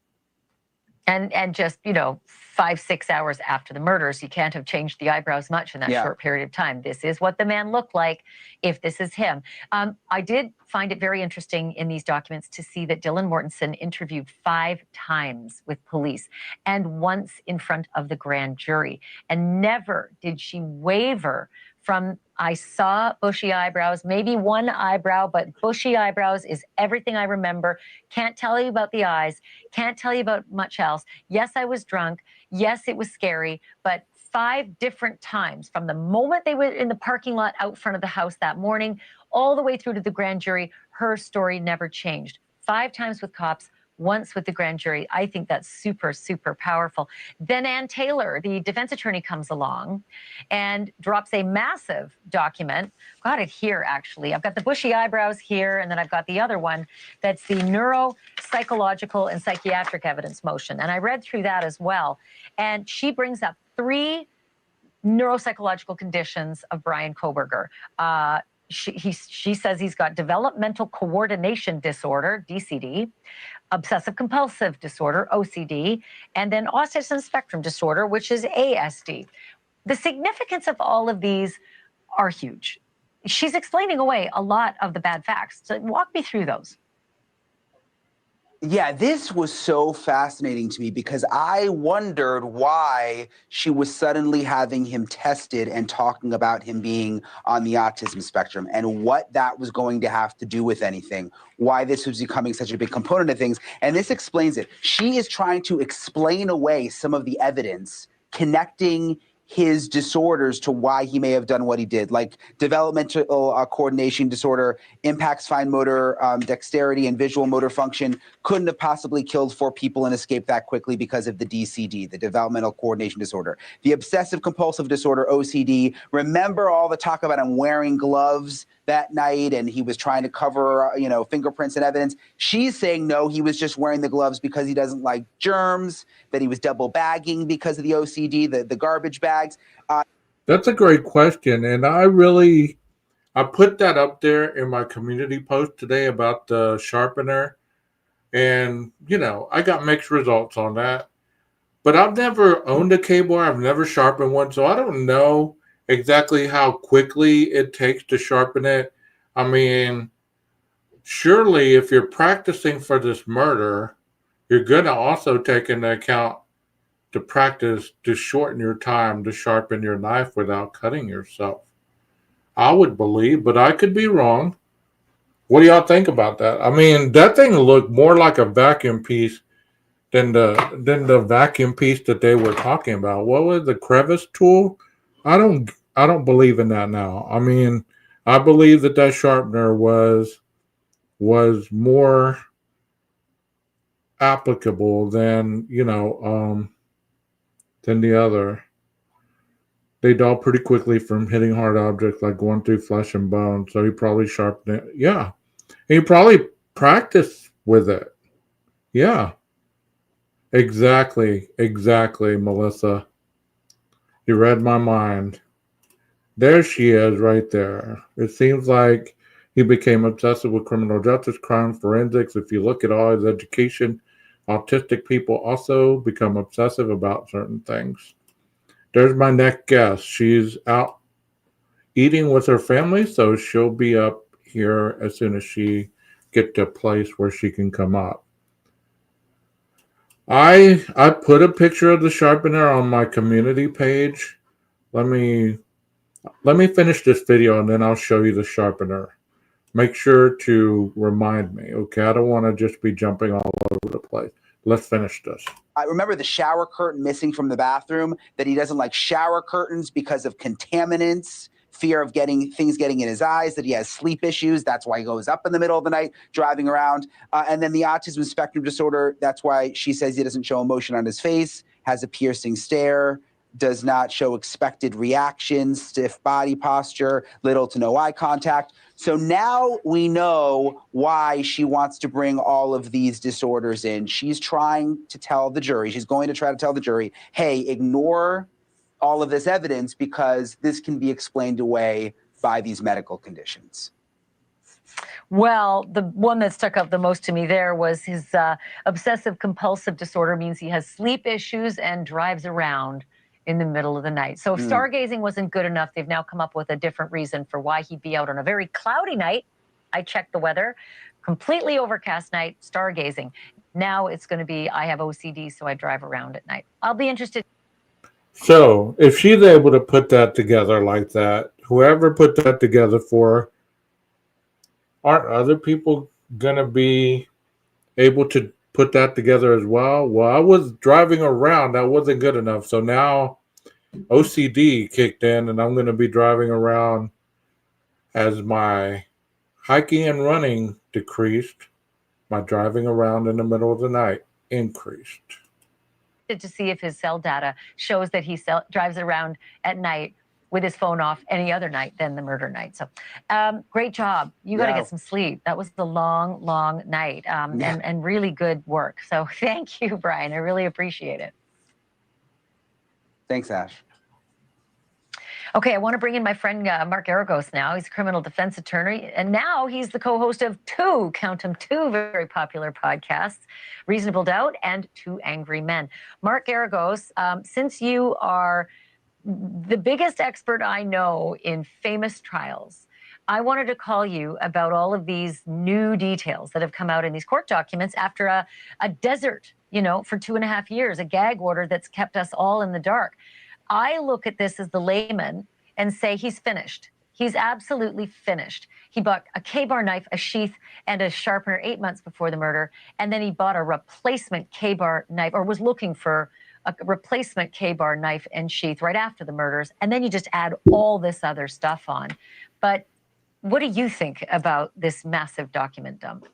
And just, 5-6 hours after the murders, you can't have changed the eyebrows much in that short period of time. This is what the man looked like if this is him. I did find it very interesting in these documents to see that Dylan Mortensen interviewed 5 times with police and once in front of the grand jury. And never did she waver from, I saw bushy eyebrows, maybe one eyebrow, but bushy eyebrows is everything I remember. Can't tell you about the eyes. Can't tell you about much else. Yes, I was drunk. Yes, it was scary, but 5 different times from the moment they were in the parking lot out front of the house that morning, all the way through to the grand jury, her story never changed. 5 times with cops, once with the grand jury. I think that's super, super powerful. Then Ann Taylor, the defense attorney, comes along and drops a massive document. Got it here, actually. I've got the bushy eyebrows here, and then I've got the other one that's the neuropsychological and psychiatric evidence motion. And I read through that as well. And she brings up 3 neuropsychological conditions of Brian Kohberger. She says he's got developmental coordination disorder, DCD, obsessive compulsive disorder, OCD, and then autism spectrum disorder, which is ASD. The significance of all of these are huge. She's explaining away a lot of the bad facts. So walk me through those. Yeah, this was so fascinating to me because I wondered why she was suddenly having him tested and talking about him being on the autism spectrum and what that was going to have to do with anything, why this was becoming such a big component of things. And this explains it. She is trying to explain away some of the evidence connecting his disorders to why he may have done what he did, like developmental coordination disorder impacts fine motor dexterity and visual motor function, couldn't have possibly killed 4 people and escaped that quickly because of the DCD, the developmental coordination disorder. The obsessive compulsive disorder, OCD, remember all the talk about him wearing gloves that night and he was trying to cover, fingerprints and evidence. She's saying, no, he was just wearing the gloves because he doesn't like germs, that he was double bagging because of the OCD, the garbage bags. That's a great question. And I put that up there in my community post today about the sharpener. And, I got mixed results on that. But I've never owned a cable. I've never sharpened one. So I don't know exactly how quickly it takes to sharpen it. I mean, surely if you're practicing for this murder, you're going to also take into account to practice to shorten your time to sharpen your knife without cutting yourself. I would believe, but I could be wrong. What do y'all think about that? I mean, that thing looked more like a vacuum piece than the vacuum piece that they were talking about. What was the crevice tool? I don't believe in that now. I mean, I believe that sharpener was more applicable than the other. They dull pretty quickly from hitting hard objects like going through flesh and bone. So he probably sharpened it. Yeah. He probably practiced with it. Yeah. Exactly, Melissa. You read my mind. There she is, right there. It seems like he became obsessive with criminal justice, crime, forensics. If you look at all his education, autistic people also become obsessive about certain things. There's my next guest. She's out eating with her family, so she'll be up here as soon as she gets to a place where she can come up. I put a picture of the sharpener on my community page. Let me finish this video and then I'll show you the sharpener. Make sure to remind me, okay? I don't want to just be jumping all over the place. Let's finish this. I remember the shower curtain missing from the bathroom, that he doesn't like shower curtains because of contaminants, fear of things getting in his eyes, that he has sleep issues. That's why he goes up in the middle of the night driving around. And then the autism spectrum disorder, that's why she says he doesn't show emotion on his face, has a piercing stare, does not show expected reactions, stiff body posture, little to no eye contact. So now we know why she wants to bring all of these disorders in. She's trying to tell the jury, she's going to try to tell the jury, hey, ignore all of this evidence because this can be explained away by these medical conditions. Well, the one that stuck out the most to me there was his obsessive compulsive disorder means he has sleep issues and drives around in the middle of the night. So if stargazing wasn't good enough, they've now come up with a different reason for why he'd be out on a very cloudy night. I checked the weather, completely overcast night, stargazing. Now it's going to be, I have OCD, so I drive around at night. I'll be interested. So if she's able to put that together like that, whoever put that together for her, aren't other people going to be able to put that together as well? Well, I was driving around. That wasn't good enough. So now OCD kicked in, and I'm going to be driving around as my hiking and running decreased. My driving around in the middle of the night increased. To see if his cell data shows that he drives around at night with his phone off any other night than the murder night. So great job. You got to get some sleep. That was the long, long night and really good work. So thank you, Brian. I really appreciate it. Thanks, Ash. Okay, I want to bring in my friend Mark Aragos now. He's a criminal defense attorney, and now he's the co-host of two very popular podcasts, Reasonable Doubt and Two Angry Men. Mark Aragos, since you are the biggest expert I know in famous trials, I wanted to call you about all of these new details that have come out in these court documents after a desert, for 2.5 years, a gag order that's kept us all in the dark. I look at this as the layman and say he's finished. He's absolutely finished. He bought a K-bar knife, a sheath, and a sharpener 8 months before the murder. And then he bought a replacement K-bar knife, or was looking for a replacement K-bar knife and sheath right after the murders. And then you just add all this other stuff on. But what do you think about this massive document dump?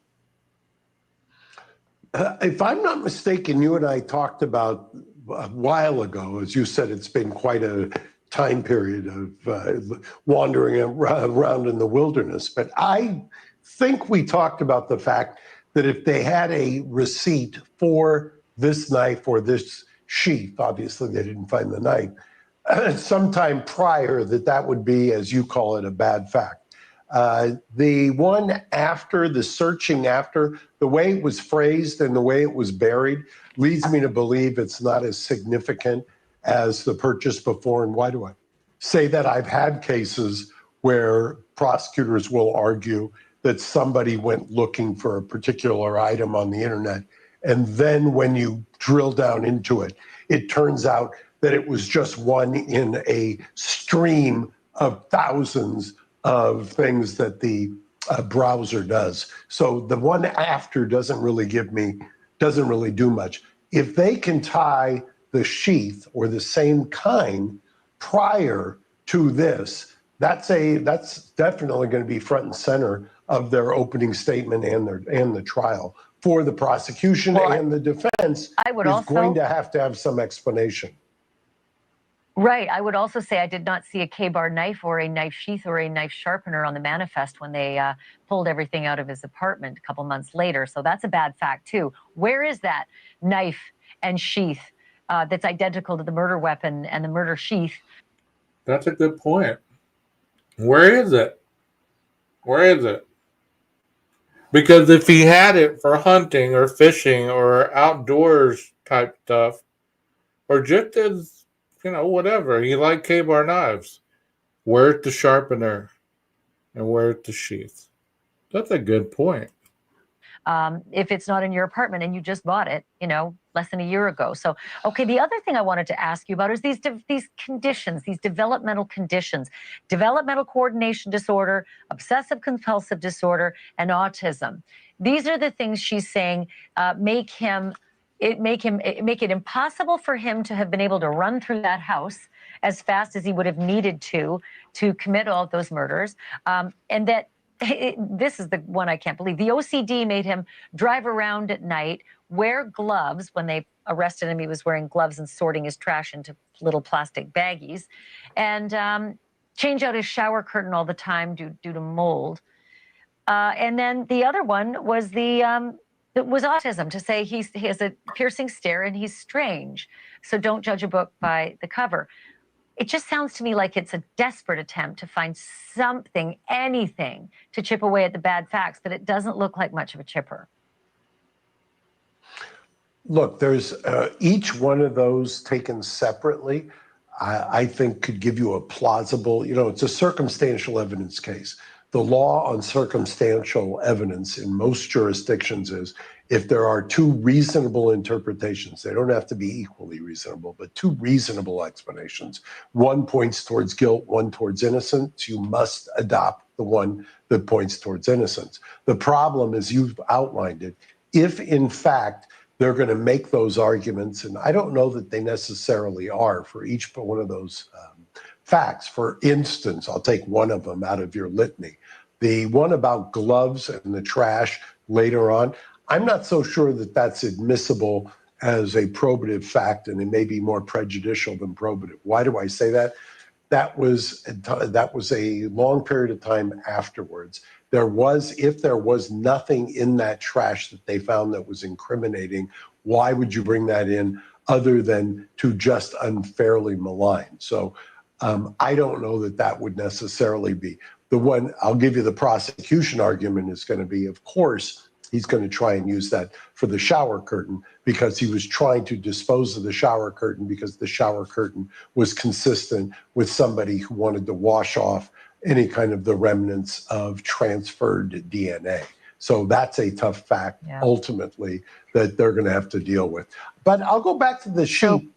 If I'm not mistaken, you and I talked about a while ago, as you said, it's been quite a time period of wandering around in the wilderness. But I think we talked about the fact that if they had a receipt for this knife or this sheath, obviously they didn't find the knife, sometime prior, that would be, as you call it, a bad fact. The one after, the searching after, the way it was phrased and the way it was buried leads me to believe it's not as significant as the purchase before. And why do I say that? I've had cases where prosecutors will argue that somebody went looking for a particular item on the internet, and then when you drill down into it, it turns out that it was just one in a stream of thousands of things that the browser does. So the one after doesn't really do much. If they can tie the sheath or the same kind prior to this, that's definitely going to be front and center of their opening statement and the trial. For the prosecution and the defense, going to have some explanation. Right. I would also say I did not see a K-bar knife or a knife sheath or a knife sharpener on the manifest when they pulled everything out of his apartment a couple months later. So that's a bad fact, too. Where is that knife and sheath that's identical to the murder weapon and the murder sheath? That's a good point. Where is it? Where is it? Because if he had it for hunting or fishing or outdoors type stuff, or just as, whatever, he liked K-bar knives, where's the sharpener and where's the sheath? That's a good point. If it's not in your apartment and you just bought it, less than a year ago. So, okay, the other thing I wanted to ask you about is these conditions, these developmental conditions, developmental coordination disorder, obsessive compulsive disorder, and autism. These are the things she's saying make it impossible for him to have been able to run through that house as fast as he would have needed to commit all of those murders, and that this is the one I can't believe. The OCD made him drive around at night, wear gloves. When they arrested him, he was wearing gloves and sorting his trash into little plastic baggies, and change out his shower curtain all the time due to mold. And then the other one was was autism, to say he has a piercing stare and he's strange. So don't judge a book by the cover. It just sounds to me like it's a desperate attempt to find something, anything, to chip away at the bad facts, but it doesn't look like much of a chipper. Look, there's each one of those taken separately, I think could give you a plausible, it's a circumstantial evidence case. The law on circumstantial evidence in most jurisdictions is if there are two reasonable interpretations, they don't have to be equally reasonable, but two reasonable explanations. One points towards guilt, one towards innocence. You must adopt the one that points towards innocence. The problem is, you've outlined it, if in fact they're going to make those arguments, and I don't know that they necessarily are for each one of those facts. For instance, I'll take one of them out of your litany. The one about gloves and the trash later on, I'm not so sure that that's admissible as a probative fact, and it may be more prejudicial than probative. Why do I say that? That was a long period of time afterwards. If there was nothing in that trash that they found that was incriminating, why would you bring that in other than to just unfairly malign? So I don't know that would necessarily be the one. I'll give you the prosecution argument is going to be, of course, he's going to try and use that for the shower curtain, because he was trying to dispose of the shower curtain because the shower curtain was consistent with somebody who wanted to wash off any kind of the remnants of transferred DNA. So that's a tough fact, ultimately, that they're going to have to deal with. But I'll go back to the sheep.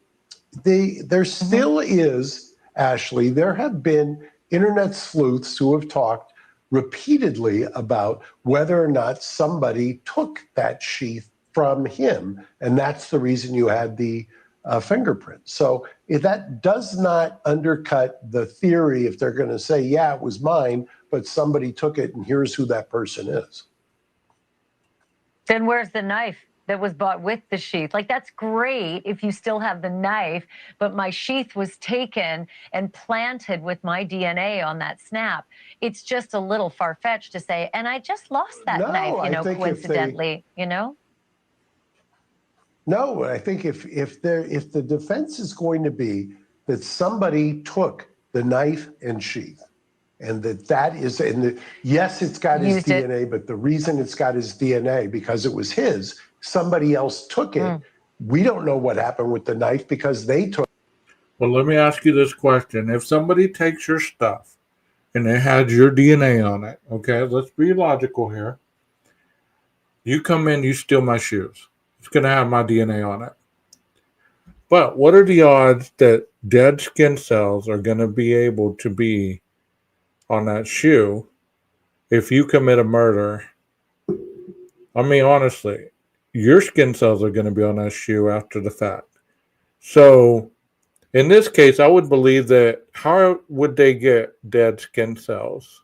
There still is, Ashley, there have been internet sleuths who have talked repeatedly about whether or not somebody took that sheath from him. And that's the reason you had the fingerprint. So if that does not undercut the theory if they're going to say, yeah, it was mine, but somebody took it and here's who that person is. Then where's the knife that was bought with the sheath? Like, that's great if you still have the knife, but my sheath was taken and planted with my DNA on that snap. It's just a little far-fetched to say, and I just lost that knife, coincidentally, No, I think if the defense is going to be that somebody took the knife and sheath, and that is, yes, it's got his DNA, but the reason it's got his DNA because it was his. Somebody else took it. We don't know what happened with the knife because they took. Well, let me ask you this question: if somebody takes your stuff and it had your DNA on it, okay, let's be logical here. You come in, you steal my shoes. It's going to have my DNA on it. But what are the odds that dead skin cells are going to be able to be on that shoe if you commit a murder? I mean, honestly, your skin cells are going to be on that shoe after the fact. So, in this case, I would believe that how would they get dead skin cells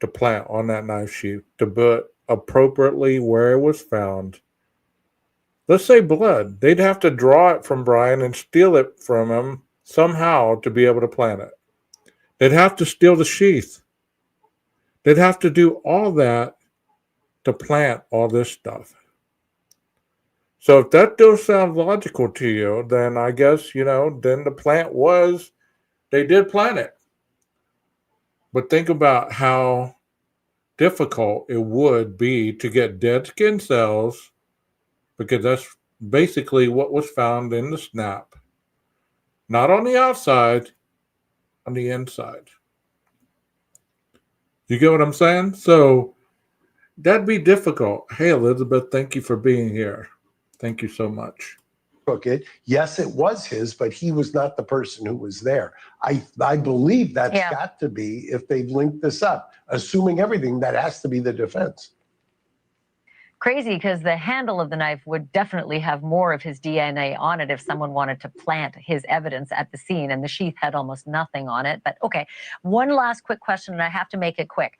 to plant on that knife sheath to put appropriately where it was found? Let's say blood. They'd have to draw it from Brian and steal it from him somehow to be able to plant it. They'd have to steal the sheath. They'd have to do all that to plant all this stuff. So if that does sound logical to you, then I guess, then the plant they did plant it. But think about how difficult it would be to get dead skin cells, because that's basically what was found in the snap. Not on the outside, on the inside. You get what I'm saying? So that'd be difficult. Hey, Elizabeth, thank you for being here. Thank you so much. Took it. Yes, it was his, but he was not the person who was there. I believe that's got to be, if they've linked this up, assuming everything, that has to be the defense. Crazy, because the handle of the knife would definitely have more of his DNA on it if someone wanted to plant his evidence at the scene, and the sheath had almost nothing on it. But okay, one last quick question, and I have to make it quick.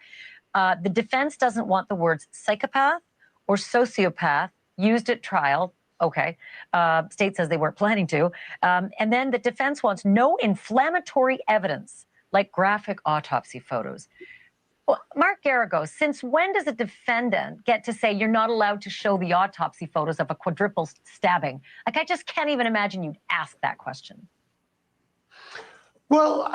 The defense doesn't want the words psychopath or sociopath used at trial. Okay. State says they weren't planning to. And then the defense wants no inflammatory evidence like graphic autopsy photos. Well, Mark Garagos, since when does a defendant get to say you're not allowed to show the autopsy photos of a quadruple stabbing? Like, I just can't even imagine you'd ask that question. Well,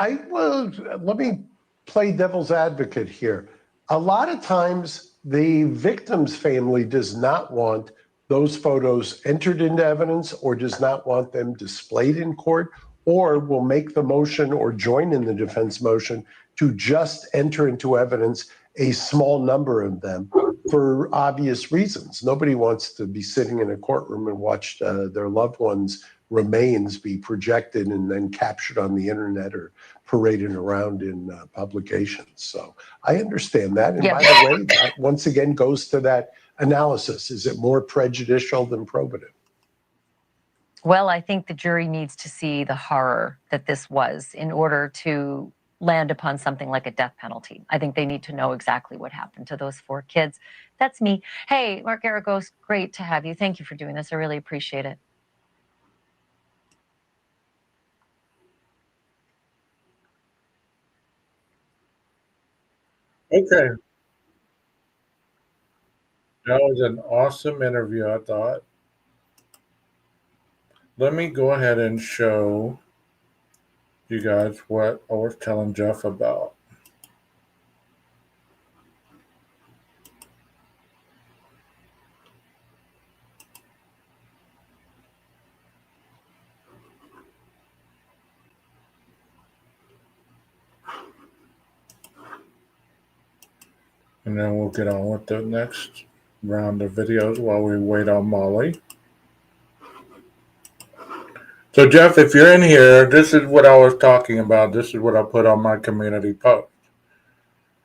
let me play devil's advocate here. A lot of times the victim's family does not want those photos entered into evidence or does not want them displayed in court, or will make the motion or join in the defense motion to just enter into evidence a small number of them for obvious reasons. Nobody wants to be sitting in a courtroom and watch their loved ones' remains be projected and then captured on the internet or paraded around in publications. So I understand that. And by the way, that once again goes to that analysis. Is it more prejudicial than probative? Well, I think the jury needs to see the horror that this was in order to land upon something like a death penalty. I think they need to know exactly what happened to those 4 kids. That's me. Hey, Mark Garagos, great to have you. Thank you for doing this. I really appreciate it. Okay. That was an awesome interview, I thought. Let me go ahead and show you guys what I was telling Jeff about. And then we'll get on with the next round of videos while we wait on Molly. So, Jeff, if you're in here, this is what I was talking about. This is what I put on my community post.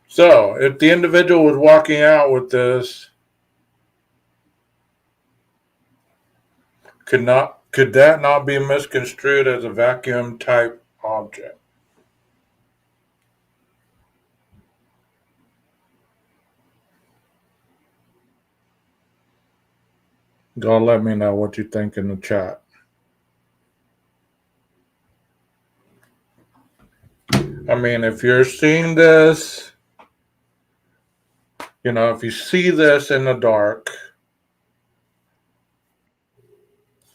So, if the individual was walking out with this, could that not be misconstrued as a vacuum type object? Go let me know what you think in the chat. I mean, if you're seeing this, if you see this in the dark,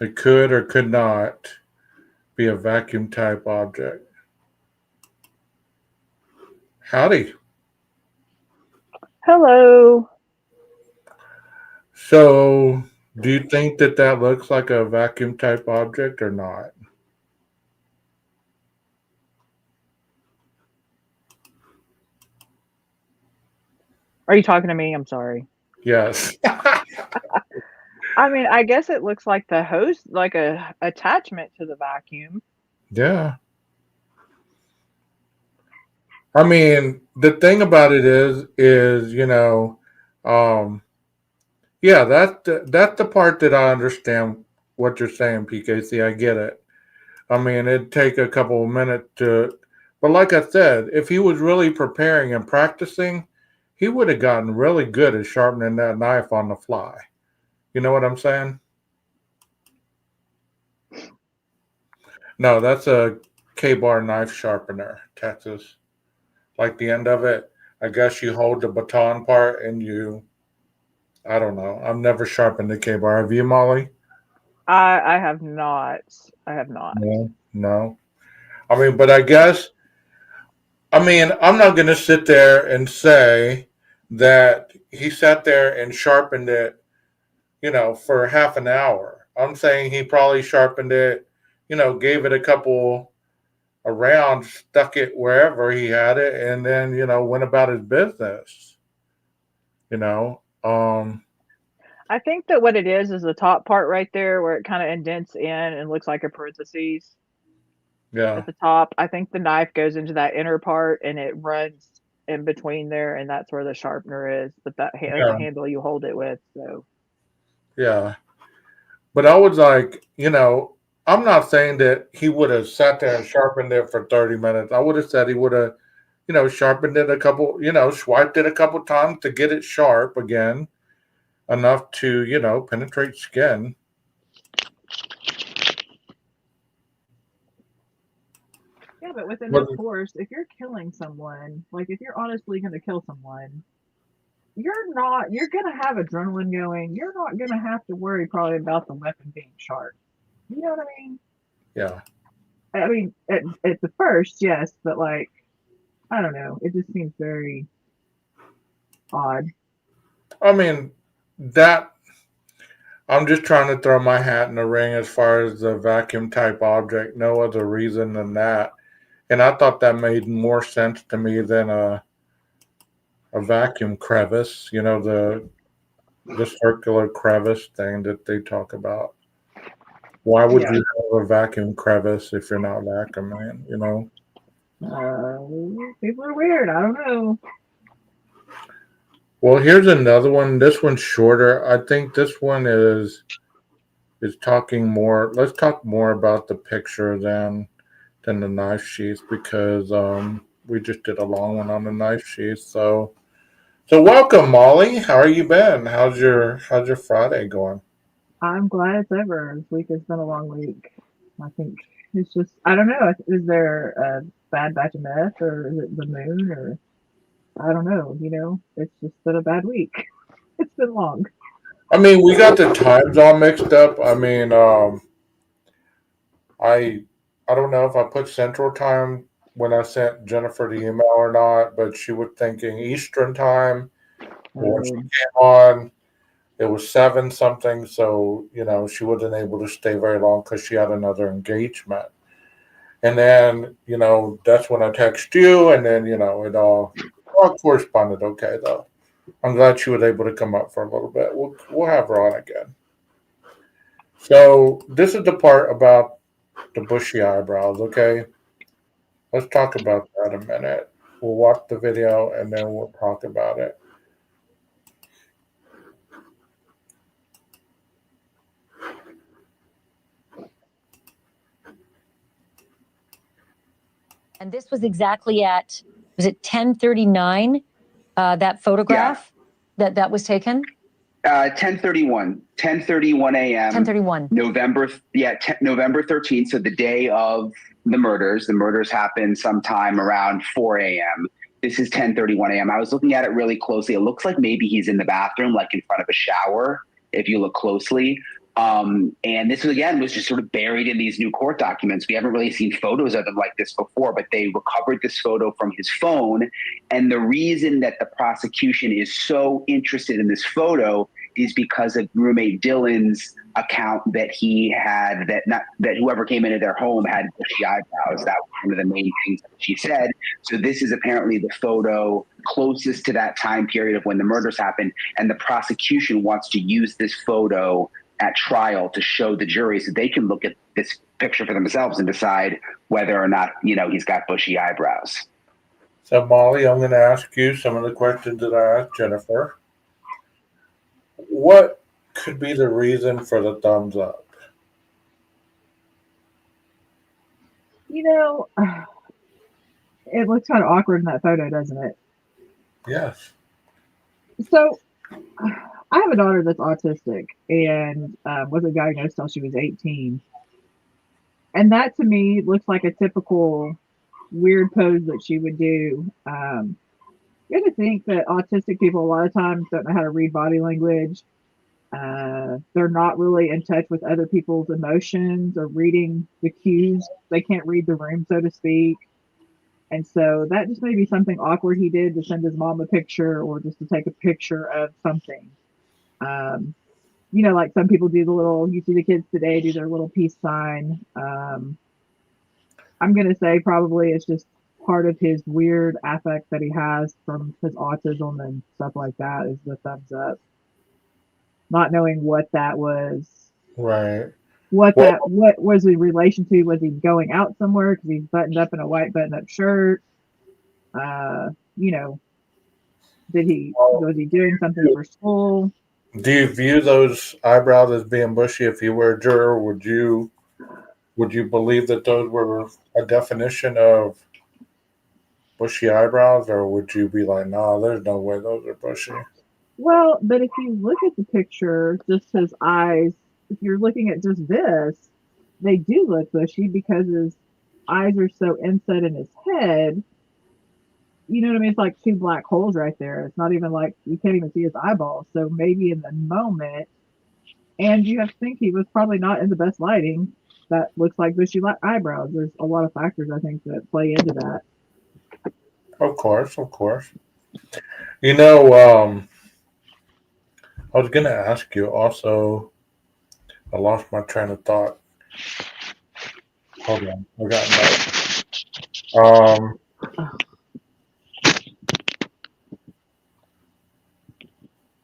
it could or could not be a vacuum type object. Howdy. Hello. So, do you think that looks like a vacuum type object or not? Are you talking to me? I'm sorry. Yes. I mean, I guess it looks like the hose, like a attachment to the vacuum. Yeah. I mean, the thing about it is, yeah, that's the part that I understand what you're saying, PKC. I get it. I mean, it'd take a couple of minutes but like I said, if he was really preparing and practicing, he would have gotten really good at sharpening that knife on the fly. You know what I'm saying? No, that's a K-bar knife sharpener, Texas. Like the end of it, I guess you hold the baton part and I don't know. I've never sharpened a K-bar. Have you, Molly? I have not. I have not. No. I mean, but I'm not going to sit there and say that he sat there and sharpened it, for half an hour. I'm saying he probably sharpened it, gave it a couple around, stuck it wherever he had it, and then, went about his business. I think that what it is the top part right there where it kind of indents in and looks like a parentheses. Yeah. At the top. I think the knife goes into that inner part and it runs in between there, and that's where the sharpener is. But that's the handle you hold it with. So. Yeah. But I was like, I'm not saying that he would have sat there and sharpened it for 30 minutes. I would have said he would have, sharpened it a couple, swiped it a couple times to get it sharp again, enough to, penetrate skin. Yeah, but with enough force, if you're killing someone, like if you're honestly going to kill someone, you're going to have adrenaline going. You're not going to have to worry probably about the weapon being sharp. You know what I mean? Yeah. I mean, at the first, yes, but like, I don't know. It just seems very odd. I mean, I'm just trying to throw my hat in the ring as far as the vacuum type object. No other reason than that. And I thought that made more sense to me than a vacuum crevice, the circular crevice thing that they talk about. Why would you have a vacuum crevice if you're not vacuuming, People are weird. I don't know. Well, here's another one. This one's shorter. I think this one is talking more. Let's talk more about the picture than the knife sheath because we just did a long one on the knife sheath. So welcome, Molly. How are you been? How's your Friday going? I'm glad it's over. This week has been a long week. I think it's just, I don't know. Is there a bad batch of meth or is it the moon or I don't know. It's just been a bad week. It's been long. I mean, we got the times all mixed up. I mean, I don't know if I put Central Time when I sent Jennifer the email or not, but she was thinking Eastern Time. When she came on, it was 7 something, so she wasn't able to stay very long because she had another engagement. And then that's when I text you, and then it all corresponded okay though. I'm glad she was able to come up for a little bit. We'll have her on again. So this is the part about the bushy eyebrows. Okay, let's talk about that a minute. We'll watch the video and then we'll talk about it. And this was exactly at, was it 10:39? That photograph that was taken. 10:31 a.m. 10:31. November 13th. So the day of the murders. The murders happened sometime around 4 a.m. This is 10:31 a.m. I was looking at it really closely. It looks like maybe he's in the bathroom, like in front of a shower, if you look closely. And this was just sort of buried in these new court documents. We haven't really seen photos of them like this before, but they recovered this photo from his phone. And the reason that the prosecution is so interested in this photo is because of roommate Dylan's account that he had, that whoever came into their home had bushy eyebrows. That was one of the main things that she said. So this is apparently the photo closest to that time period of when the murders happened. And the prosecution wants to use this photo at trial to show the jury so they can look at this picture for themselves and decide whether or not, he's got bushy eyebrows. So Molly, I'm going to ask you some of the questions that I asked Jennifer. What could be the reason for the thumbs up? It looks kind of awkward in that photo, doesn't it? Yes. So I have a daughter that's autistic and wasn't diagnosed until she was 18. And that to me looks like a typical weird pose that she would do. You have to think that autistic people a lot of times don't know how to read body language. They're not really in touch with other people's emotions or reading the cues. They can't read the room, so to speak. And so that just may be something awkward he did to send his mom a picture or just to take a picture of something. Like some people do you see the kids today do their little peace sign. I'm going to say probably it's just part of his weird affect that he has from his autism and stuff like that is the thumbs up. Not knowing what that was. Right. What was the relation to? Was he going out somewhere because he's buttoned up in a white button-up shirt? Was he doing something for school? Do you view those eyebrows as being bushy? If you were a juror, would you believe that those were a definition of bushy eyebrows, or would you be like, nah, there's no way those are bushy? Well, but if you look at the picture, just his eyes, if you're looking at just this, they do look bushy because his eyes are so inset in his head. You know what I mean? It's like two black holes right there. It's not even like you can't even see his eyeballs. So maybe in the moment, and you have to think he was probably not in the best lighting. That looks like bushy eyebrows. There's a lot of factors I think that play into that. Of course. I was gonna ask you also. I lost my train of thought. Hold on, I got that.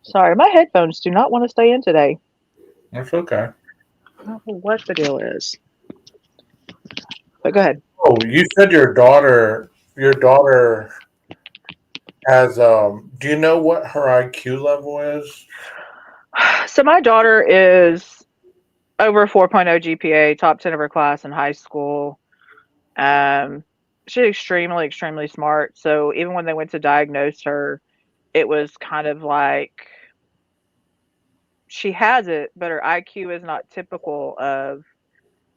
Sorry, my headphones do not want to stay in today. That's okay. I don't know what the deal is. But go ahead. Oh, you said your daughter has do you know what her IQ level is? So my daughter is over 4.0 GPA, top 10 of her class in high school. She's extremely, extremely smart. So even when they went to diagnose her, it was kind of like she has it, but her IQ is not typical of,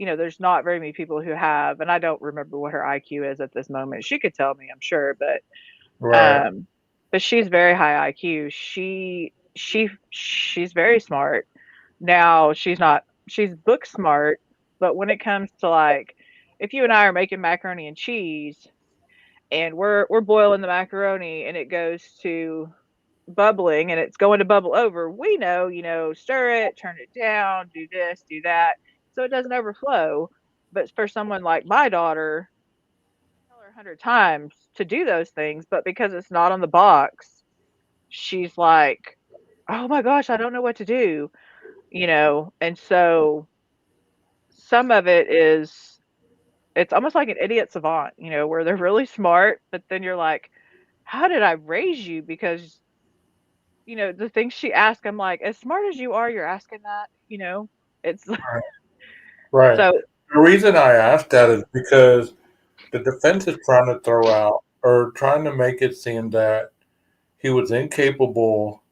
there's not very many people who have, and I don't remember what her IQ is at this moment. She could tell me, I'm sure, but Right. but she's very high IQ. She's very smart. Now she's book smart, but when it comes to like if you and I are making macaroni and cheese and we're boiling the macaroni and it goes to bubbling and it's going to bubble over, we know, stir it, turn it down, do this, do that, so it doesn't overflow. But for someone like my daughter, tell her 100 times to do those things, but because it's not on the box, she's like, oh my gosh, I don't know what to do, and so some of it is, it's almost like an idiot savant, where they're really smart, but then you're like, how did I raise you? Because, the things she asked, I'm like, as smart as you are, you're asking that. It's Right. Right. so, The reason I asked that is because the defense is trying to throw out or trying to make it seem that he was incapable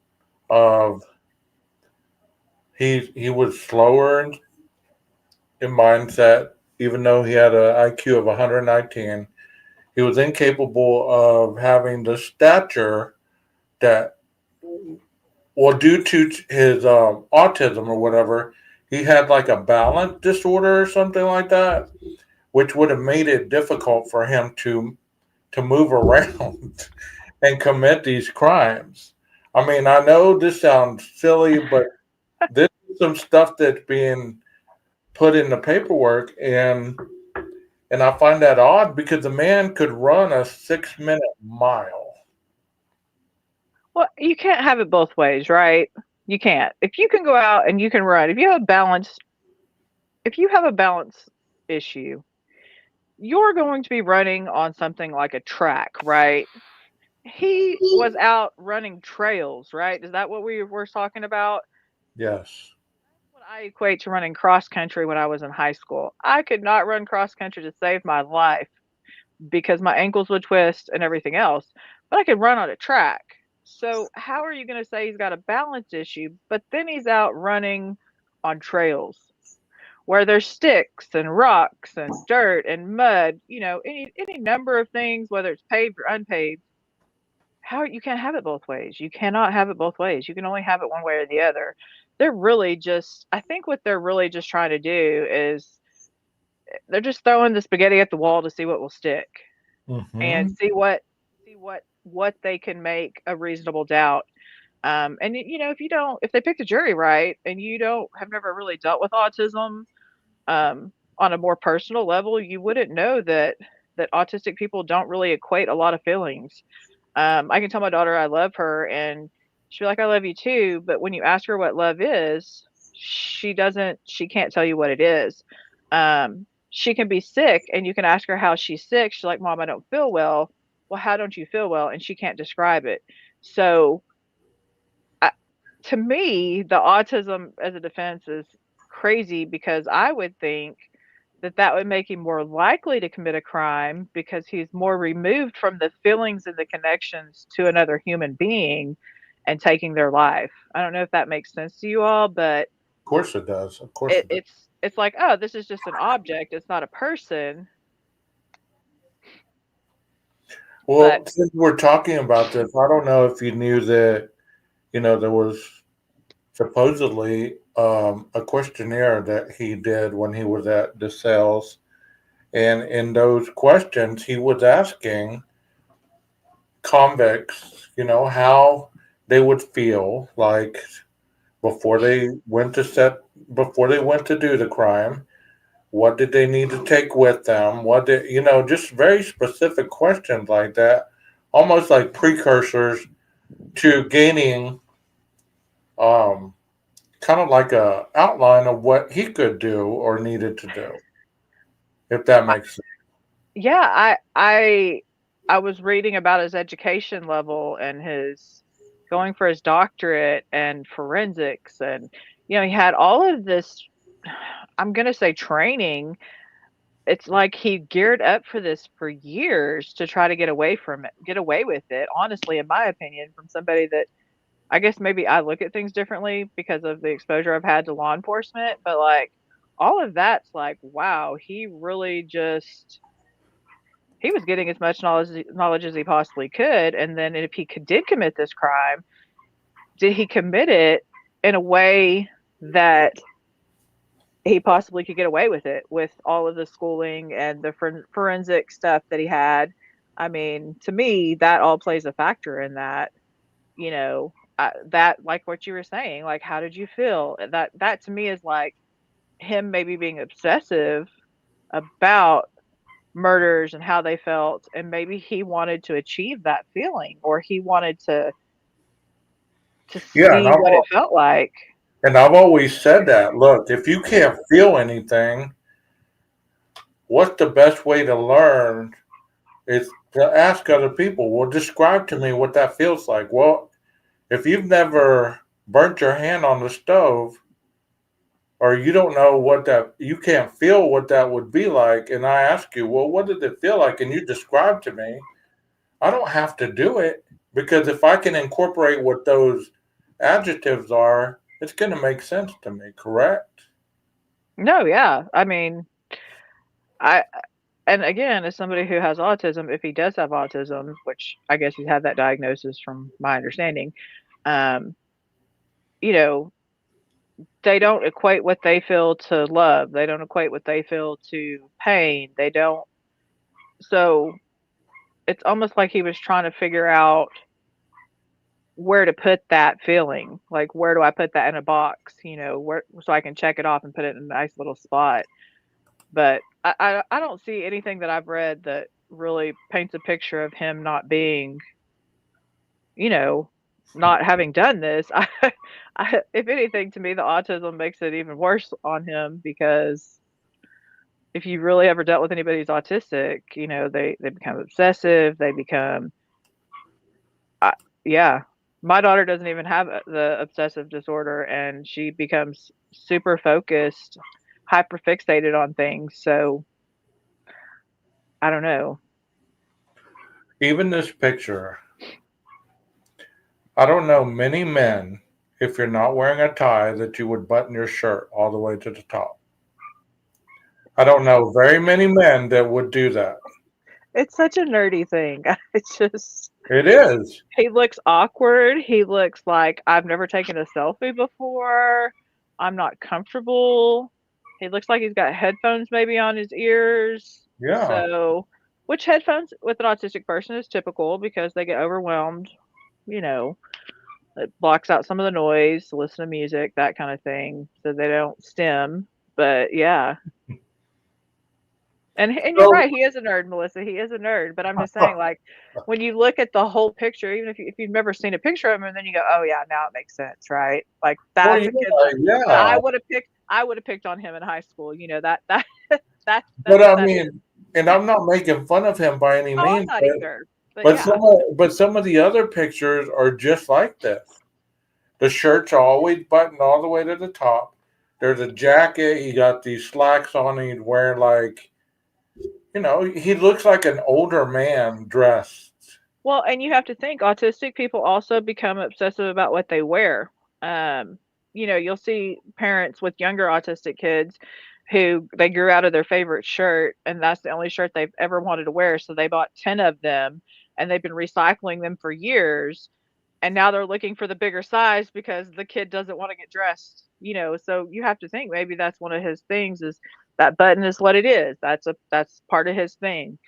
of he was slower in mindset, even though he had an IQ of 119. He was incapable of having the stature that, well, due to his autism or whatever, he had like a balance disorder or something like that, which would have made it difficult for him to move around and commit these crimes. I mean, I know this sounds silly, but this is some stuff that's being put in the paperwork, and I find that odd because the man could run a 6 minute mile. well, you can't have it both ways, right? You can't. If you can go out and you can run, if you have a balance issue, you're going to be running on something like a track, right? He was out running trails, right? Is that what we were talking about? Yes. What I equate to running cross country when I was in high school. I could not run cross country to save my life because my ankles would twist and everything else, but I could run on a track. So, how are you going to say he's got a balance issue, but then he's out running on trails where there's sticks and rocks and dirt and mud, any number of things, whether it's paved or unpaved? How you can't have it both ways. You cannot have it both ways. You can only have it one way or the other. I think what they're really just trying to do is they're just throwing the spaghetti at the wall to see what will stick and Mm-hmm. see what they can make a reasonable doubt. And if they pick the jury right and you don't have never really dealt with autism, on a more personal level, you wouldn't know that autistic people don't really equate a lot of feelings. I can tell my daughter I love her, and she'll be like, "I love you too." But when you ask her what love is, she doesn't. She can't tell you what it is. She can be sick, and you can ask her how she's sick. She's like, "Mom, I don't feel well." Well, how don't you feel well? And she can't describe it. So, I, to me, the autism as a defense is crazy because I would think that would make him more likely to commit a crime because he's more removed from the feelings and the connections to another human being and taking their life. I don't know if that makes sense to you all, but Of course it does. Of course it, it does. it's it's like, oh, this is just an object. It's not a person. But Well, since we're talking about this, I don't know if you knew that, there was supposedly a questionnaire that he did when he was at the cells. And in those questions, he was asking convicts, how they would feel like before they went to before they went to do the crime. What did they need to take with them? What did, just very specific questions like that, almost like precursors to gaining, um, kind of like a outline of what he could do or needed to do, if that I, makes sense. yeah, I was reading about his education level and his going for his doctorate and forensics, and he had all of this, I'm going to say, training. It's like he geared up for this for years to try to get away with it, honestly, in my opinion, from somebody that, I guess maybe I look at things differently because of the exposure I've had to law enforcement, but, like, all of that's like, wow, he really just he was getting as much knowledge as he possibly could, and then if he did commit this crime, did he commit it in a way that he possibly could get away with it with all of the schooling and the forensic stuff that he had? I mean, to me, that all plays a factor in that. That, like what you were saying, like, how did you feel? That to me is like him maybe being obsessive about murders and how they felt, and maybe he wanted to achieve that feeling, or he wanted to to Yeah, and see what it felt like. I've always said that. Look, if you can't feel anything, what's the best way to learn? Is to ask other people. Well, describe to me what that feels like. Well, if you've never burnt your hand on the stove, or you don't know you can't feel what that would be like, and I ask you, well, what did it feel like? And you describe to me, I don't have to do it, because if I can incorporate what those adjectives are, it's going to make sense to me, correct? No, yeah. I mean, and again, as somebody who has autism, if he does have autism, which I guess he's had that diagnosis from my understanding, um, you know, they don't equate what they feel to love. They don't equate what they feel to pain. They don't. So it's almost like he was trying to figure out where to put that feeling. Like, where do I put that in a box? Where so I can check it off and put it in a nice little spot. But I don't see anything that I've read that really paints a picture of him not being, you know, not having done this. If anything, to me, the autism makes it even worse on him, because if you really ever dealt with anybody who's autistic, they become obsessive. They become, yeah. My daughter doesn't even have the obsessive disorder, and she becomes super focused, hyper fixated on things. So I don't know. Even this picture, I don't know many men, if you're not wearing a tie, that you would button your shirt all the way to the top. I don't know very many men that would do that. It's such a nerdy thing. It's just, It is. he looks awkward. He looks like, I've never taken a selfie before. I'm not comfortable. He looks like he's got headphones maybe on his ears. Yeah. So, which headphones with an autistic person is typical, because they get overwhelmed. You know, it blocks out some of the noise to listen to music, that kind of thing, so they don't stim. But yeah. And you're So, right, he is a nerd, Melissa. He is a nerd. But I'm just saying, like, when you look at the whole picture, even if you've never seen a picture of him, and then you go, oh yeah, now it makes sense, right? Like, well, that's yeah, a kid that yeah. I would have picked on him in high school. That's But what I that is. mean, and I'm not making fun of him by any Oh, I'm means, not either. But but yeah. some of the other pictures are just like this. The shirt's always buttoned all the way to the top. There's a jacket. He got these slacks on. He's wearing he looks like an older man dressed. Well, and you have to think, autistic people also become obsessive about what they wear. Um, you'll see parents with younger autistic kids who they grew out of their favorite shirt, and that's the only shirt they've ever wanted to wear. So they bought 10 of them, and they've been recycling them for years. And now they're looking for the bigger size because the kid doesn't want to get dressed. So you have to think, maybe that's one of his things, is that button is what it is. That's part of his thing.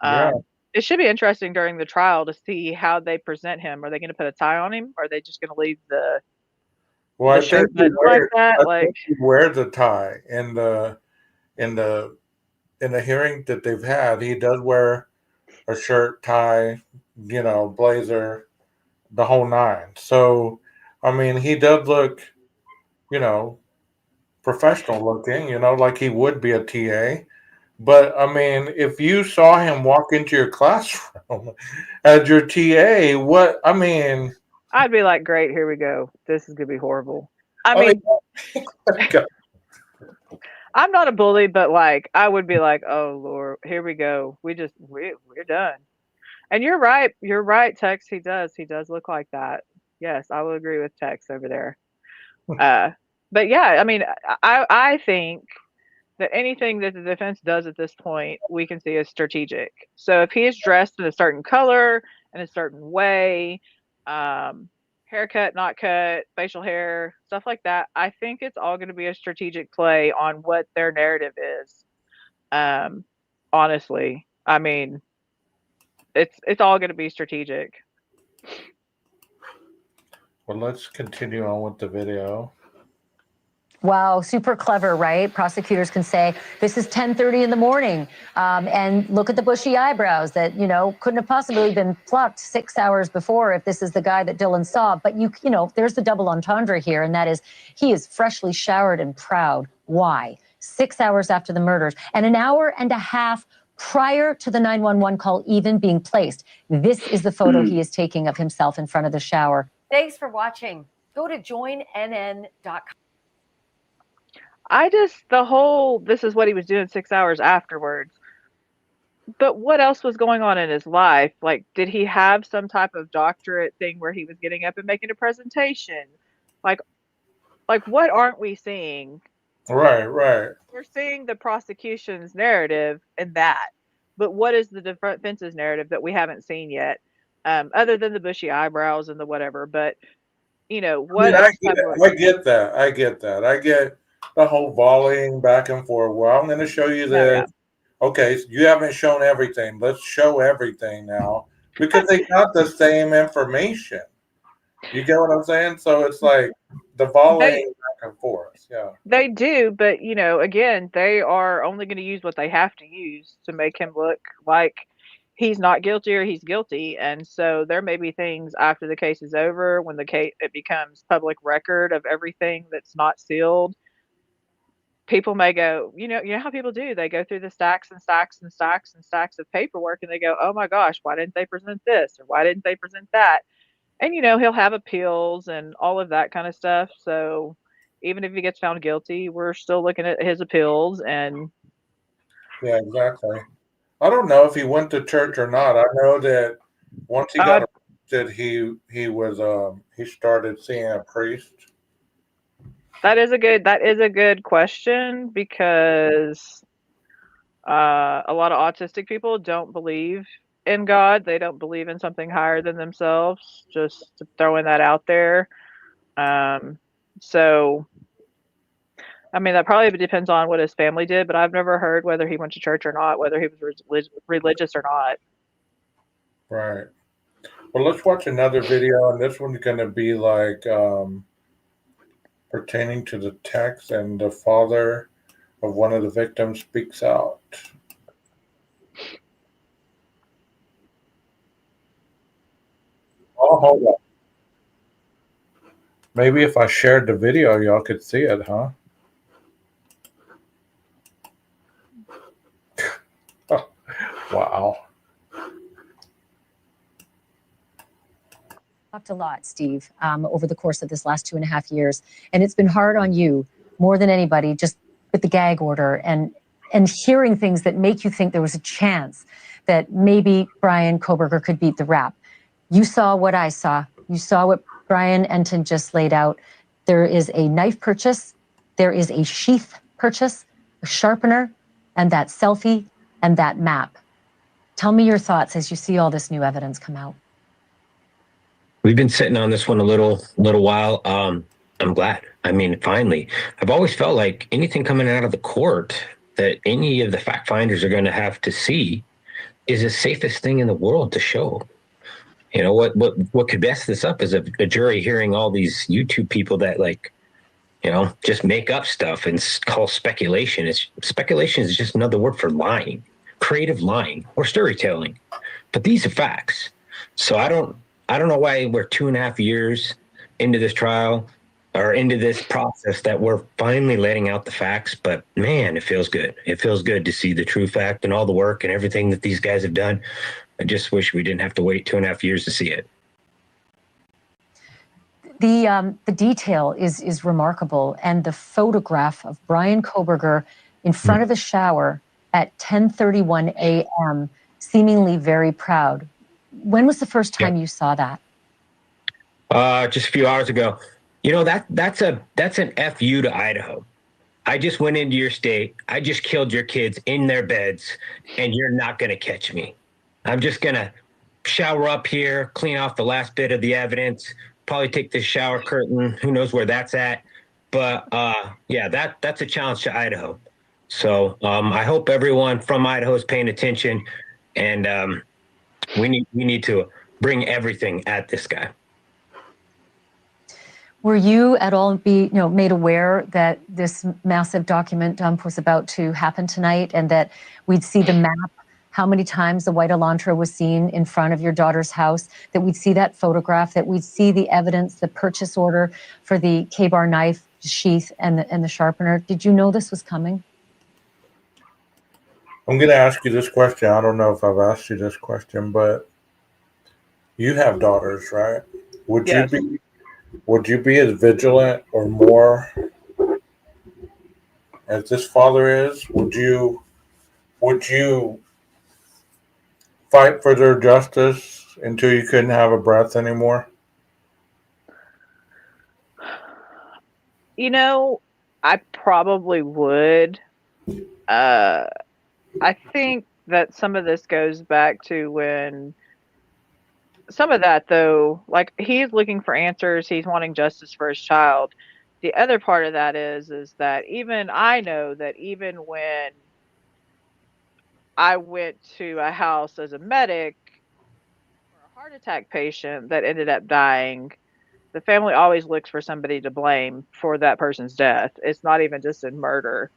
Yeah. It should be interesting during the trial to see how they present him. Are they going to put a tie on him? Or are they just going to leave Well, the shirt button like that? I Like, think he wears a tie in the in the hearing that they've had. He does wear a shirt, tie, blazer, the whole nine. So, I mean, he does look, you know, professional looking, like he would be a TA. But I mean, if you saw him walk into your classroom as your TA, I'd be like, great, here we go. This is going to be horrible. I I mean, mean, I'm not a bully, but like, I would be like, oh Lord, here we go. We're done. And you're right. You're right, Tex. He does look like that. Yes, I will agree with Tex over there. Uh, but yeah, I mean, I think that anything that the defense does at this point, we can see as strategic. So if he is dressed in a certain color, in a certain way, haircut, not cut, facial hair, stuff like that, I think it's all going to be a strategic play on what their narrative is. Um, honestly, I mean, it's all going to be strategic. well, let's continue on with the video. Wow, super clever, right? Prosecutors can say, this is 10:30 in the morning, and look at the bushy eyebrows that, couldn't have possibly been plucked 6 hours before if this is the guy that Dylan saw. But, there's the double entendre here, and that is he is freshly showered and proud. Why? 6 hours after the murders and an hour and a half prior to the 911 call even being placed. This is the photo he is taking of himself in front of the shower. Thanks for watching. Go to joinnn.com. This is what he was doing 6 hours afterwards. But what else was going on in his life? Like, did he have some type of doctorate thing where he was getting up and making a presentation? Like what aren't we seeing? Right. We're seeing the prosecution's narrative in that. But what is the defense's narrative that we haven't seen yet? Other than the bushy eyebrows and the whatever. But, what else have we... I get that. I get the whole volleying back and forth. Well, I'm going to show you this. Yeah. Okay, so you haven't shown everything. Let's show everything now because they got the same information. You get what I'm saying? So it's like the volleying back and forth. Yeah, they do, but again, they are only going to use what they have to use to make him look like he's not guilty or he's guilty. And so there may be things after the case is over when it becomes public record of everything that's not sealed. People may go, you know how people do. They go through the stacks and stacks and stacks and stacks of paperwork and they go, oh my gosh, why didn't they present this? Or why didn't they present that? And, he'll have appeals and all of that kind of stuff. So even if he gets found guilty, we're still looking at his appeals. And yeah, exactly. I don't know if he went to church or not. I know that once he got arrested, he started seeing a priest. That is a good question because a lot of autistic people don't believe in God. They don't believe in something higher than themselves. Just throwing that out there. So, I mean, that probably depends on what his family did, but I've never heard whether he went to church or not, whether he was religious or not. Right. Well, let's watch another video, and this one's going to be like pertaining to the text, and the father of one of the victims speaks out. Oh, hold on. Maybe if I shared the video, y'all could see it, huh? Oh, wow. Talked a lot, Steve, over the course of this last 2.5 years, and it's been hard on you more than anybody, just with the gag order and hearing things that make you think there was a chance that maybe Brian Kohberger could beat the rap. You saw what I saw. You saw what Brian Enton just laid out. There is a knife purchase, there is a sheath purchase, a sharpener, and that selfie and that map. Tell me your thoughts as you see all this new evidence come out. We've been sitting on this one a little while. I'm glad. I mean, finally. I've always felt like anything coming out of the court that any of the fact finders are going to have to see is the safest thing in the world to show. What could mess this up is a jury hearing all these YouTube people that just make up stuff and call speculation. Speculation is just another word for lying, creative lying or storytelling. But these are facts. So I don't know why we're 2.5 years into this trial or into this process that we're finally letting out the facts. But man, it feels good. It feels good to see the true fact and all the work and everything that these guys have done. I just wish we didn't have to wait 2.5 years to see it. The detail is remarkable, and the photograph of Brian Kohberger in front of the shower at 10:31 a.m., seemingly very proud. When was the first time you saw that? Just a few hours ago. That's an FU to Idaho. I just went into your state. I just killed your kids in their beds, and you're not going to catch me. I'm just going to shower up here, clean off the last bit of the evidence, probably take this shower curtain. Who knows where that's at? But that's a challenge to Idaho. So I hope everyone from Idaho is paying attention, and we need to bring everything at this guy. Were you at all made aware that this massive document dump was about to happen tonight, and that we'd see the map, how many times the white Elantra was seen in front of your daughter's house, that we'd see that photograph, that we'd see the evidence, the purchase order for the K-bar knife sheath and the sharpener? Did you know this was coming? I'm going to ask you this question. I don't know if I've asked you this question, but you have daughters, right? Would Yes. you be as vigilant or more as this father is? Would you fight for their justice until you couldn't have a breath anymore? You know, I probably would. I think that some of this goes back to when some of that, though, like, he's looking for answers, he's wanting justice for his child. The other part of that is that even I know that even when I went to a house as a medic for a heart attack patient that ended up dying, the family always looks for somebody to blame for that person's death. It's not even just in murder.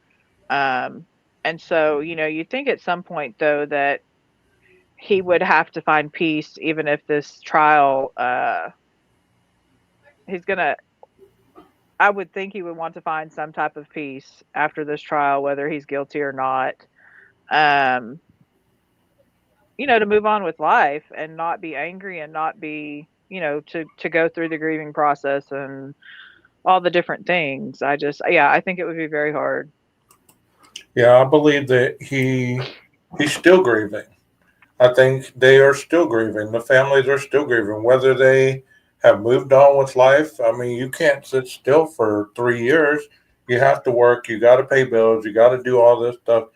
Um, and so, you think at some point, though, that he would have to find peace, even if this trial, he's gonna, I would think he would want to find some type of peace after this trial, whether he's guilty or not. Um, to move on with life and not be angry and not be, to go through the grieving process and all the different things. I think it would be very hard. Yeah, I believe that he's still grieving. I think they are still grieving. The families are still grieving, whether they have moved on with life. I mean, you can't sit still for 3 years. You have to work. You got to pay bills. You got to do all this stuff.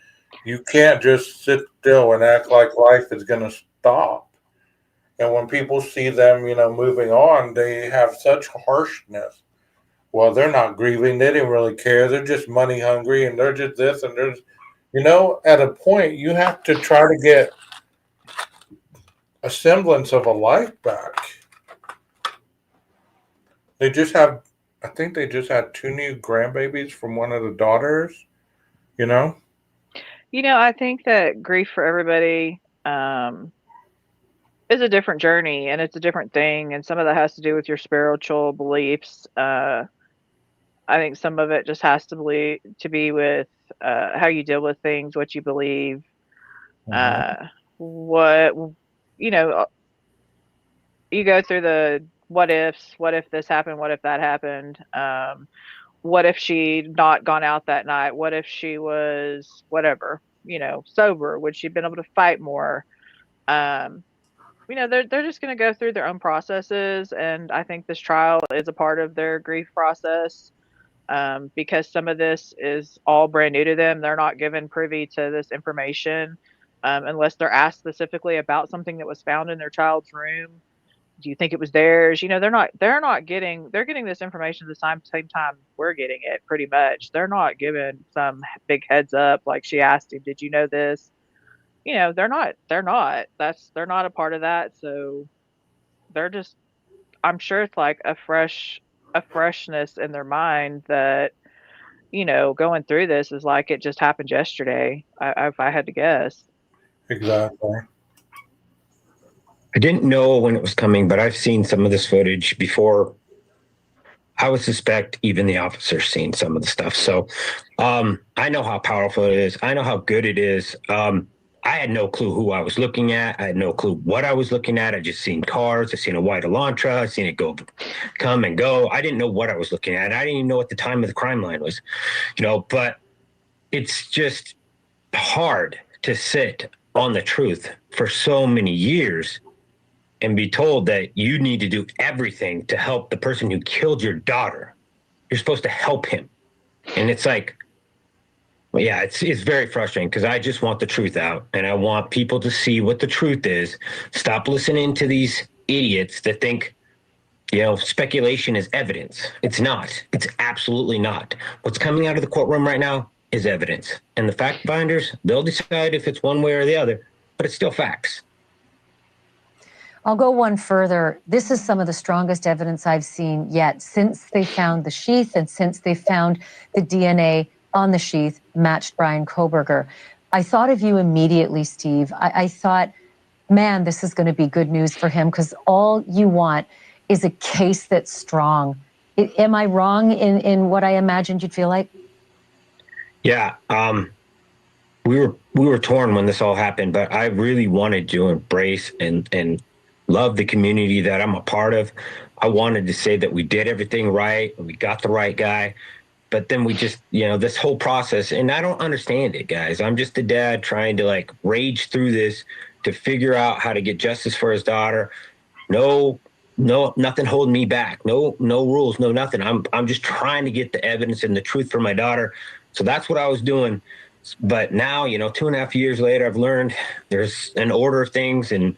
You can't just sit still and act like life is going to stop. And when people see them, moving on, they have such harshness. Well, they're not grieving. They didn't really care. They're just money hungry, and they're just this and there's, at a point you have to try to get a semblance of a life back. I think they just had 2 new grandbabies from one of the daughters, I think that grief for everybody is a different journey, and it's a different thing, and some of that has to do with your spiritual beliefs. I think some of it just has to be with how you deal with things, what you believe, what you go through the what ifs. What if this happened? What if that happened? What if she'd not gone out that night? What if she was whatever, sober? Would she have been able to fight more? They're just going to go through their own processes, and I think this trial is a part of their grief process. Because some of this is all brand new to them. They're not given privy to this information unless they're asked specifically about something that was found in their child's room. Do you think it was theirs? They're getting this information the same time we're getting it, pretty much. They're not given some big heads up like she asked him, did you know this? They're not they're not a part of that. So they're just, I'm sure it's like a freshness in their mind that, going through this is like it just happened yesterday, if I had to guess. Exactly. I didn't know when it was coming, but I've seen some of this footage before. I would suspect even the officer's seen some of the stuff. So I know how powerful it is. I know how good it is. I had no clue who I was looking at. I had no clue what I was looking at. I just seen cars. I seen a white Elantra. I seen it come and go. I didn't know what I was looking at. I didn't even know what the time of the crime line was, but it's just hard to sit on the truth for so many years and be told that you need to do everything to help the person who killed your daughter. You're supposed to help him. And it's like, well, yeah, it's very frustrating because I just want the truth out and I want people to see what the truth is. Stop listening to these idiots that think, speculation is evidence. It's not. It's absolutely not. What's coming out of the courtroom right now is evidence. And the fact finders, they'll decide if it's one way or the other, but it's still facts. I'll go one further. This is some of the strongest evidence I've seen yet since they found the sheath and since they found the DNA on the sheath matched Brian Koberger. I thought of you immediately, Steve. I thought, man, this is going to be good news for him, because all you want is a case that's strong. Am I wrong in what I imagined you'd feel like? Yeah. We were torn when this all happened, but I really wanted to embrace and love the community that I'm a part of. I wanted to say that we did everything right and we got the right guy. But then we just, this whole process, and I don't understand it, guys. I'm just a dad trying to like rage through this to figure out how to get justice for his daughter. No, nothing holding me back. No rules, no nothing. I'm just trying to get the evidence and the truth for my daughter. So that's what I was doing. But now, 2.5 years later, I've learned there's an order of things and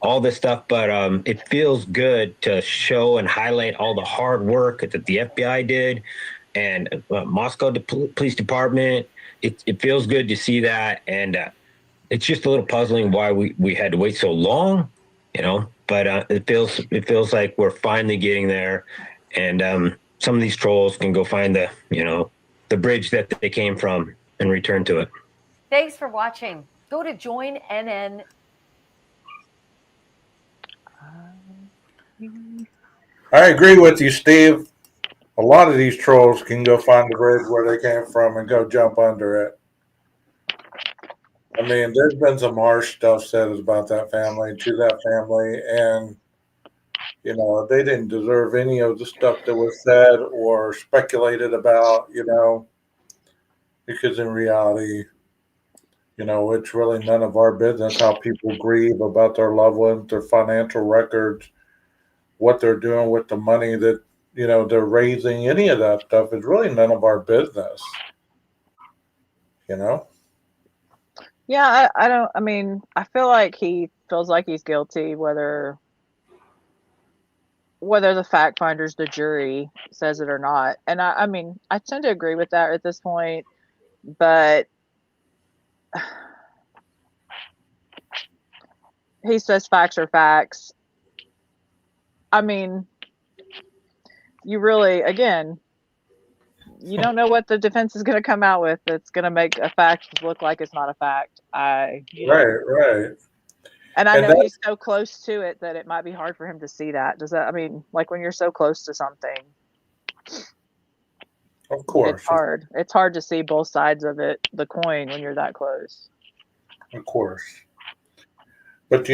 all this stuff, but it feels good to show and highlight all the hard work that the FBI did and Moscow Police Department. It feels good to see that, and it's just a little puzzling why we had to wait so long, But it feels like we're finally getting there, and some of these trolls can go find the bridge that they came from and return to it. Thanks for watching. Go to join.nn. I agree with you, Steve. A lot of these trolls can go find the bridge where they came from and go jump under it. I mean, there's been some harsh stuff said about that family, to that family, and, they didn't deserve any of the stuff that was said or speculated about, because in reality, it's really none of our business how people grieve about their loved ones, their financial records, what they're doing with the money that, they're raising. Any of that stuff is really none of our business, Yeah, I feel like he feels like he's guilty, whether the fact finders, the jury says it or not. And I tend to agree with that at this point, but he says facts are facts. I mean, you really, again, you don't know what the defense is going to come out with that's going to make a fact look like it's not a fact. Right. And I know he's so close to it that it might be hard for him to see that. Does that, like when you're so close to something, of course, it's hard. It's hard to see both sides of it, the coin, when you're that close. Of course. But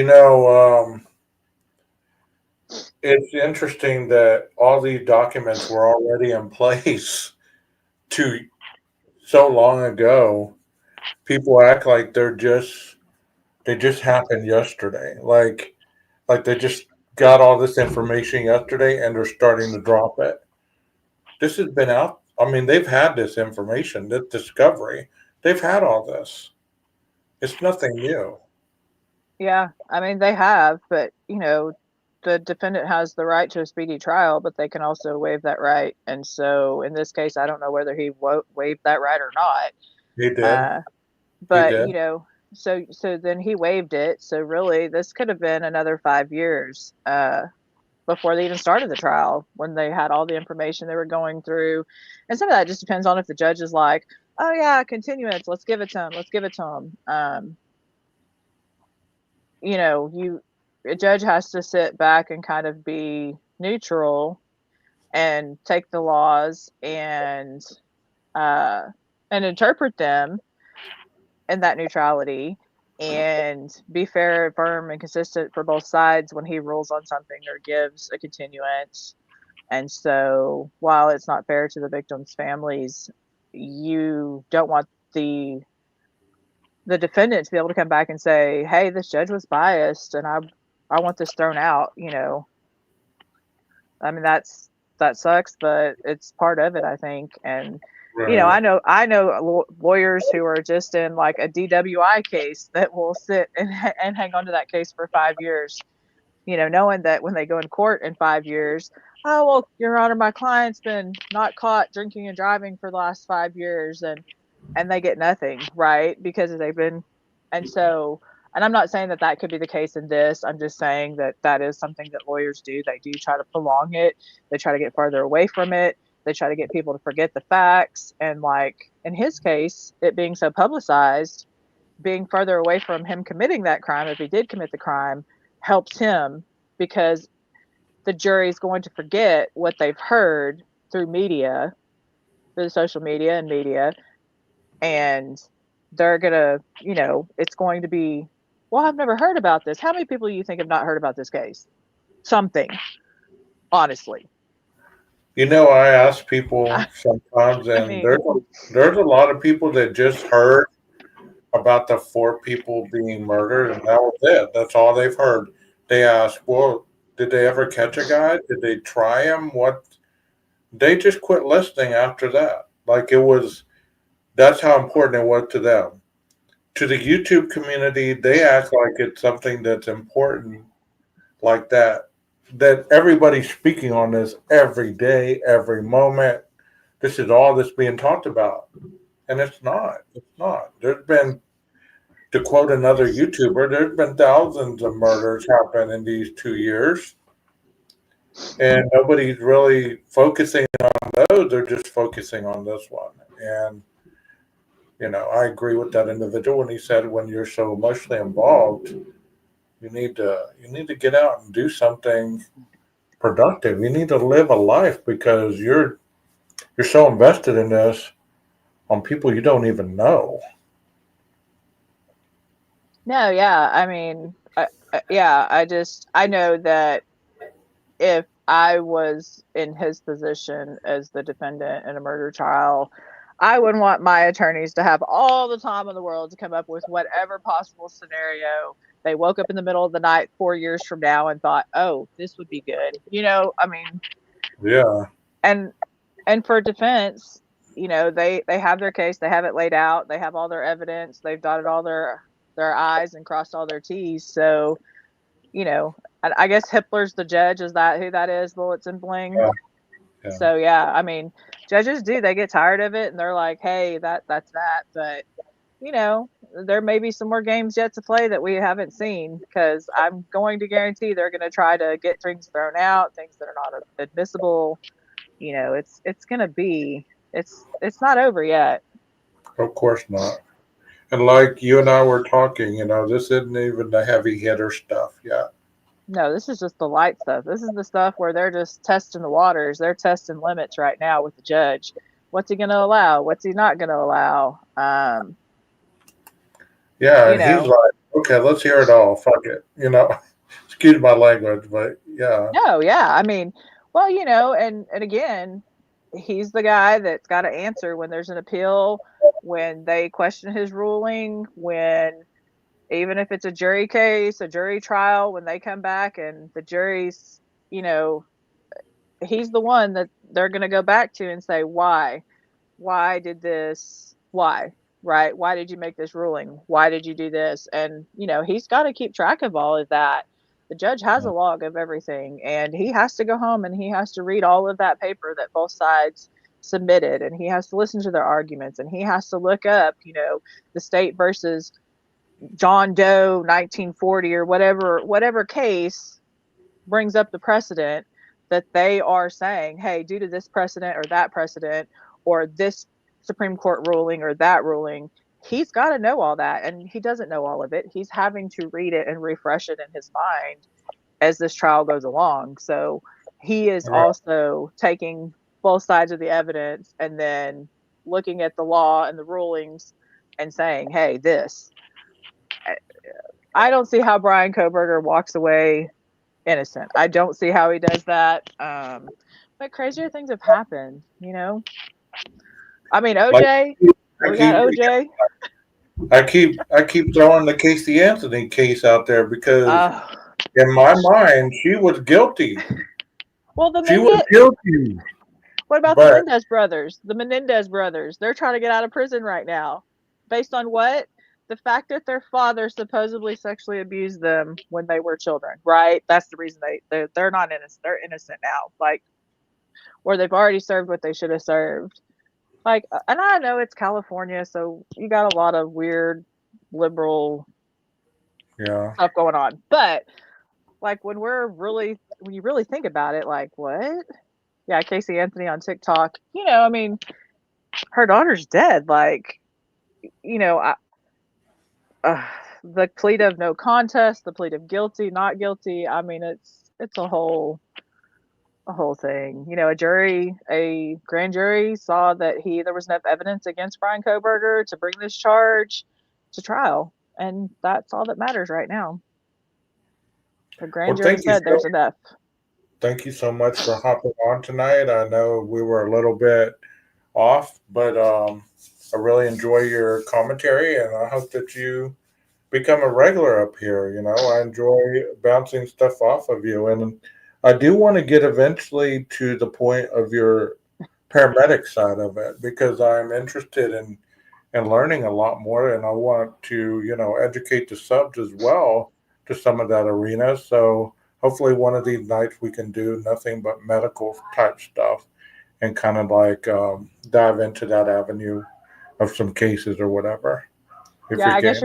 it's interesting that all these documents were already in place so long ago. People act like they just happened yesterday. Like they just got all this information yesterday and they're starting to drop it. This has been out. I mean, they've had this information, this discovery. They've had all this. It's nothing new. Yeah, they have, but the defendant has the right to a speedy trial, but they can also waive that right. And so in this case, I don't know whether he waived that right or not. He did. But, he did. So then he waived it. So really, this could have been another 5 years before they even started the trial, when they had all the information they were going through. And some of that just depends on if the judge is like, oh, yeah, continuance, let's give it to him. A judge has to sit back and kind of be neutral and take the laws and interpret them in that neutrality and be fair, firm, and consistent for both sides when he rules on something or gives a continuance. And so while it's not fair to the victims' families, you don't want the defendant to be able to come back and say, hey, this judge was biased and I want this thrown out. That sucks, but it's part of it, I think. And Right. I know lawyers who are just in like a DWI case that will sit and hang on to that case for 5 years, knowing that when they go in court in 5 years, oh, well, Your Honor, my client's been not caught drinking and driving for the last 5 years, and they get nothing, right? Because they've been, and so And I'm not saying that that could be the case in this. I'm just saying that that is something that lawyers do. They do try to prolong it. They try to get farther away from it. They try to get people to forget the facts. And like in his case, it being so publicized, being further away from him committing that crime, if he did commit the crime, helps him because the jury is going to forget what they've heard through media, through the social media and media, and they're gonna, it's going to be, well, I've never heard about this. How many people do you think have not heard about this case? Something, honestly. I ask people sometimes, I and mean, there's a lot of people that just heard about the 4 people being murdered, and that was it. That's all they've heard. They ask, well, did they ever catch a guy? Did they try him? What? They just quit listening after that. Like that's how important it was to them. To the YouTube community, they act like it's something that's important, like that everybody's speaking on this every day, every moment. This is all that's being talked about. And it's not. It's not. There's been, to quote another YouTuber, there's been thousands of murders happen in these 2 years. And nobody's really focusing on those. They're just focusing on this one. And, I agree with that individual when he said when you're so emotionally involved, you need to get out and do something productive. You need to live a life because you're so invested in this on people you don't even know. no, yeah. I mean, yeah, I know that if I was in his position as the defendant in a murder trial, I wouldn't want my attorneys to have all the time in the world to come up with whatever possible scenario they woke up in the middle of the night 4 years from now and thought, oh, this would be good. I mean, Yeah. and for defense, they have their case, they have it laid out, they have all their evidence, they've dotted all their I's and crossed all their T's. So, I guess Hippler's the judge. Is that who that is? Bullets and bling. Yeah. So yeah, I mean, judges they get tired of it and they're like, hey, that's that. But there may be some more games yet to play that we haven't seen, because I'm going to guarantee they're going to try to get things thrown out, things that are not admissible. It's going to be, it's not over yet. Of course not. And like you and I were talking, this isn't even the heavy hitter stuff yet. No, this is just the light stuff. This is the stuff where they're just testing the waters. They're testing limits right now with the judge. What's he going to allow? What's he not going to allow? Yeah, and he's like, okay, let's hear it all. Fuck it. Excuse my language, but yeah. No, yeah. I mean, well, and again, he's the guy that's got to answer when there's an appeal, when they question his ruling, when, even if it's a jury case, a jury trial, when they come back and the jury's, he's the one that they're going to go back to and say, why did this, right? Why did you make this ruling? Why did you do this? And, he's got to keep track of all of that. The judge has a log of everything, and he has to go home and he has to read all of that paper that both sides submitted, and he has to listen to their arguments, and he has to look up, the state versus John Doe 1940 or whatever case brings up the precedent that they are saying, hey, due to this precedent or that precedent or this Supreme Court ruling or that ruling, he's got to know all that, and he doesn't know all of it. He's having to read it and refresh it in his mind as this trial goes along. So he is also taking both sides of the evidence and then looking at the law and the rulings and saying, hey, this. I don't see how Brian Kohberger walks away innocent. I don't see how he does that. But crazier things have happened, I mean, OJ. We got OJ. I keep throwing the Casey Anthony case out there because in my mind she was guilty. Well, she was guilty. What about the Menendez brothers? The Menendez brothers. They're trying to get out of prison right now. Based on what? The fact that their father supposedly sexually abused them when they were children, right? That's the reason they're not innocent. They're innocent now, or they've already served what they should have served. And I know it's California, so you got a lot of weird liberal Yeah. stuff going on. But like when you really think about it, like what? Yeah, Casey Anthony on TikTok. I mean, her daughter's dead. Like, you know, I, the plea of no contest, the plea of guilty, not guilty. I mean, it's a whole thing. A grand jury saw that there was enough evidence against Brian Koberger to bring this charge to trial, and that's all that matters right now. The grand Well, jury said there's enough. thank you so much for hopping on tonight. I know we were a little bit off, but I really enjoy your commentary, and I hope that you become a regular up here. I enjoy bouncing stuff off of you, and I do want to get eventually to the point of your paramedic side of it because I'm interested in learning a lot more, and I want to educate the subs as well to some of that arena. So hopefully one of these nights we can do nothing but medical type stuff and kind of like dive into that avenue of some cases or whatever. Yeah, I guess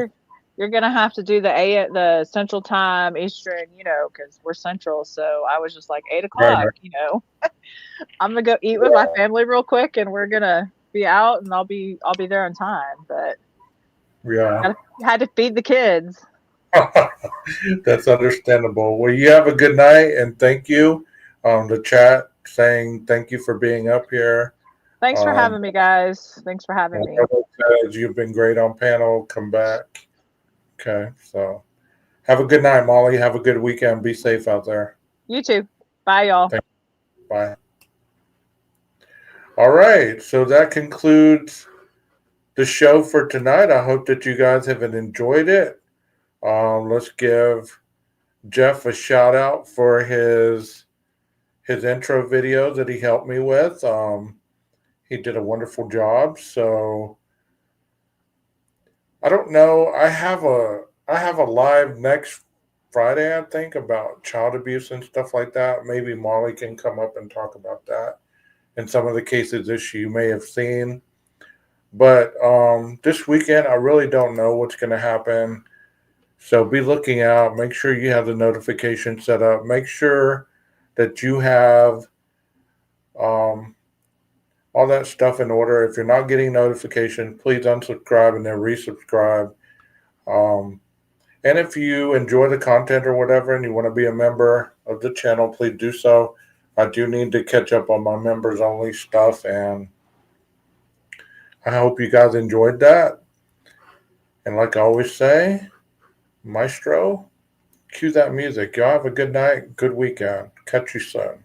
you're gonna have to do the Central Time Eastern, because we're Central. So I was just like 8 o'clock. Right. I'm gonna go eat with my family real quick, and we're gonna be out, and I'll be there on time. But Yeah, had to feed the kids. that's understandable. Well, you have a good night and thank you. The chat saying thank you for being up here. Thanks for having me, guys. Thanks for having me. Says you've been great on panel. Come back. Okay, so have a good night, Molly. Have a good weekend. Be safe out there. You too. Bye, y'all. Bye. All right, so that concludes the show for tonight. I hope that you guys have enjoyed it. Let's give Jeff a shout out for his intro video that he helped me with. He did a wonderful job. So I don't know. I have a live next Friday, I think, about child abuse and stuff like that. Maybe Molly can come up and talk about that and some of the cases that you may have seen. But this weekend, I really don't know what's going to happen. So be looking out. Make sure you have the notification set up. Make sure that you have all that stuff in order. If you're not getting notifications, please unsubscribe and then resubscribe. And if you enjoy the content or whatever and you want to be a member of the channel, please do so. I do need to catch up on my members only stuff, and I hope you guys enjoyed that. And like I always say, Maestro, cue that music. Y'all have a good night, good weekend. Catch you soon.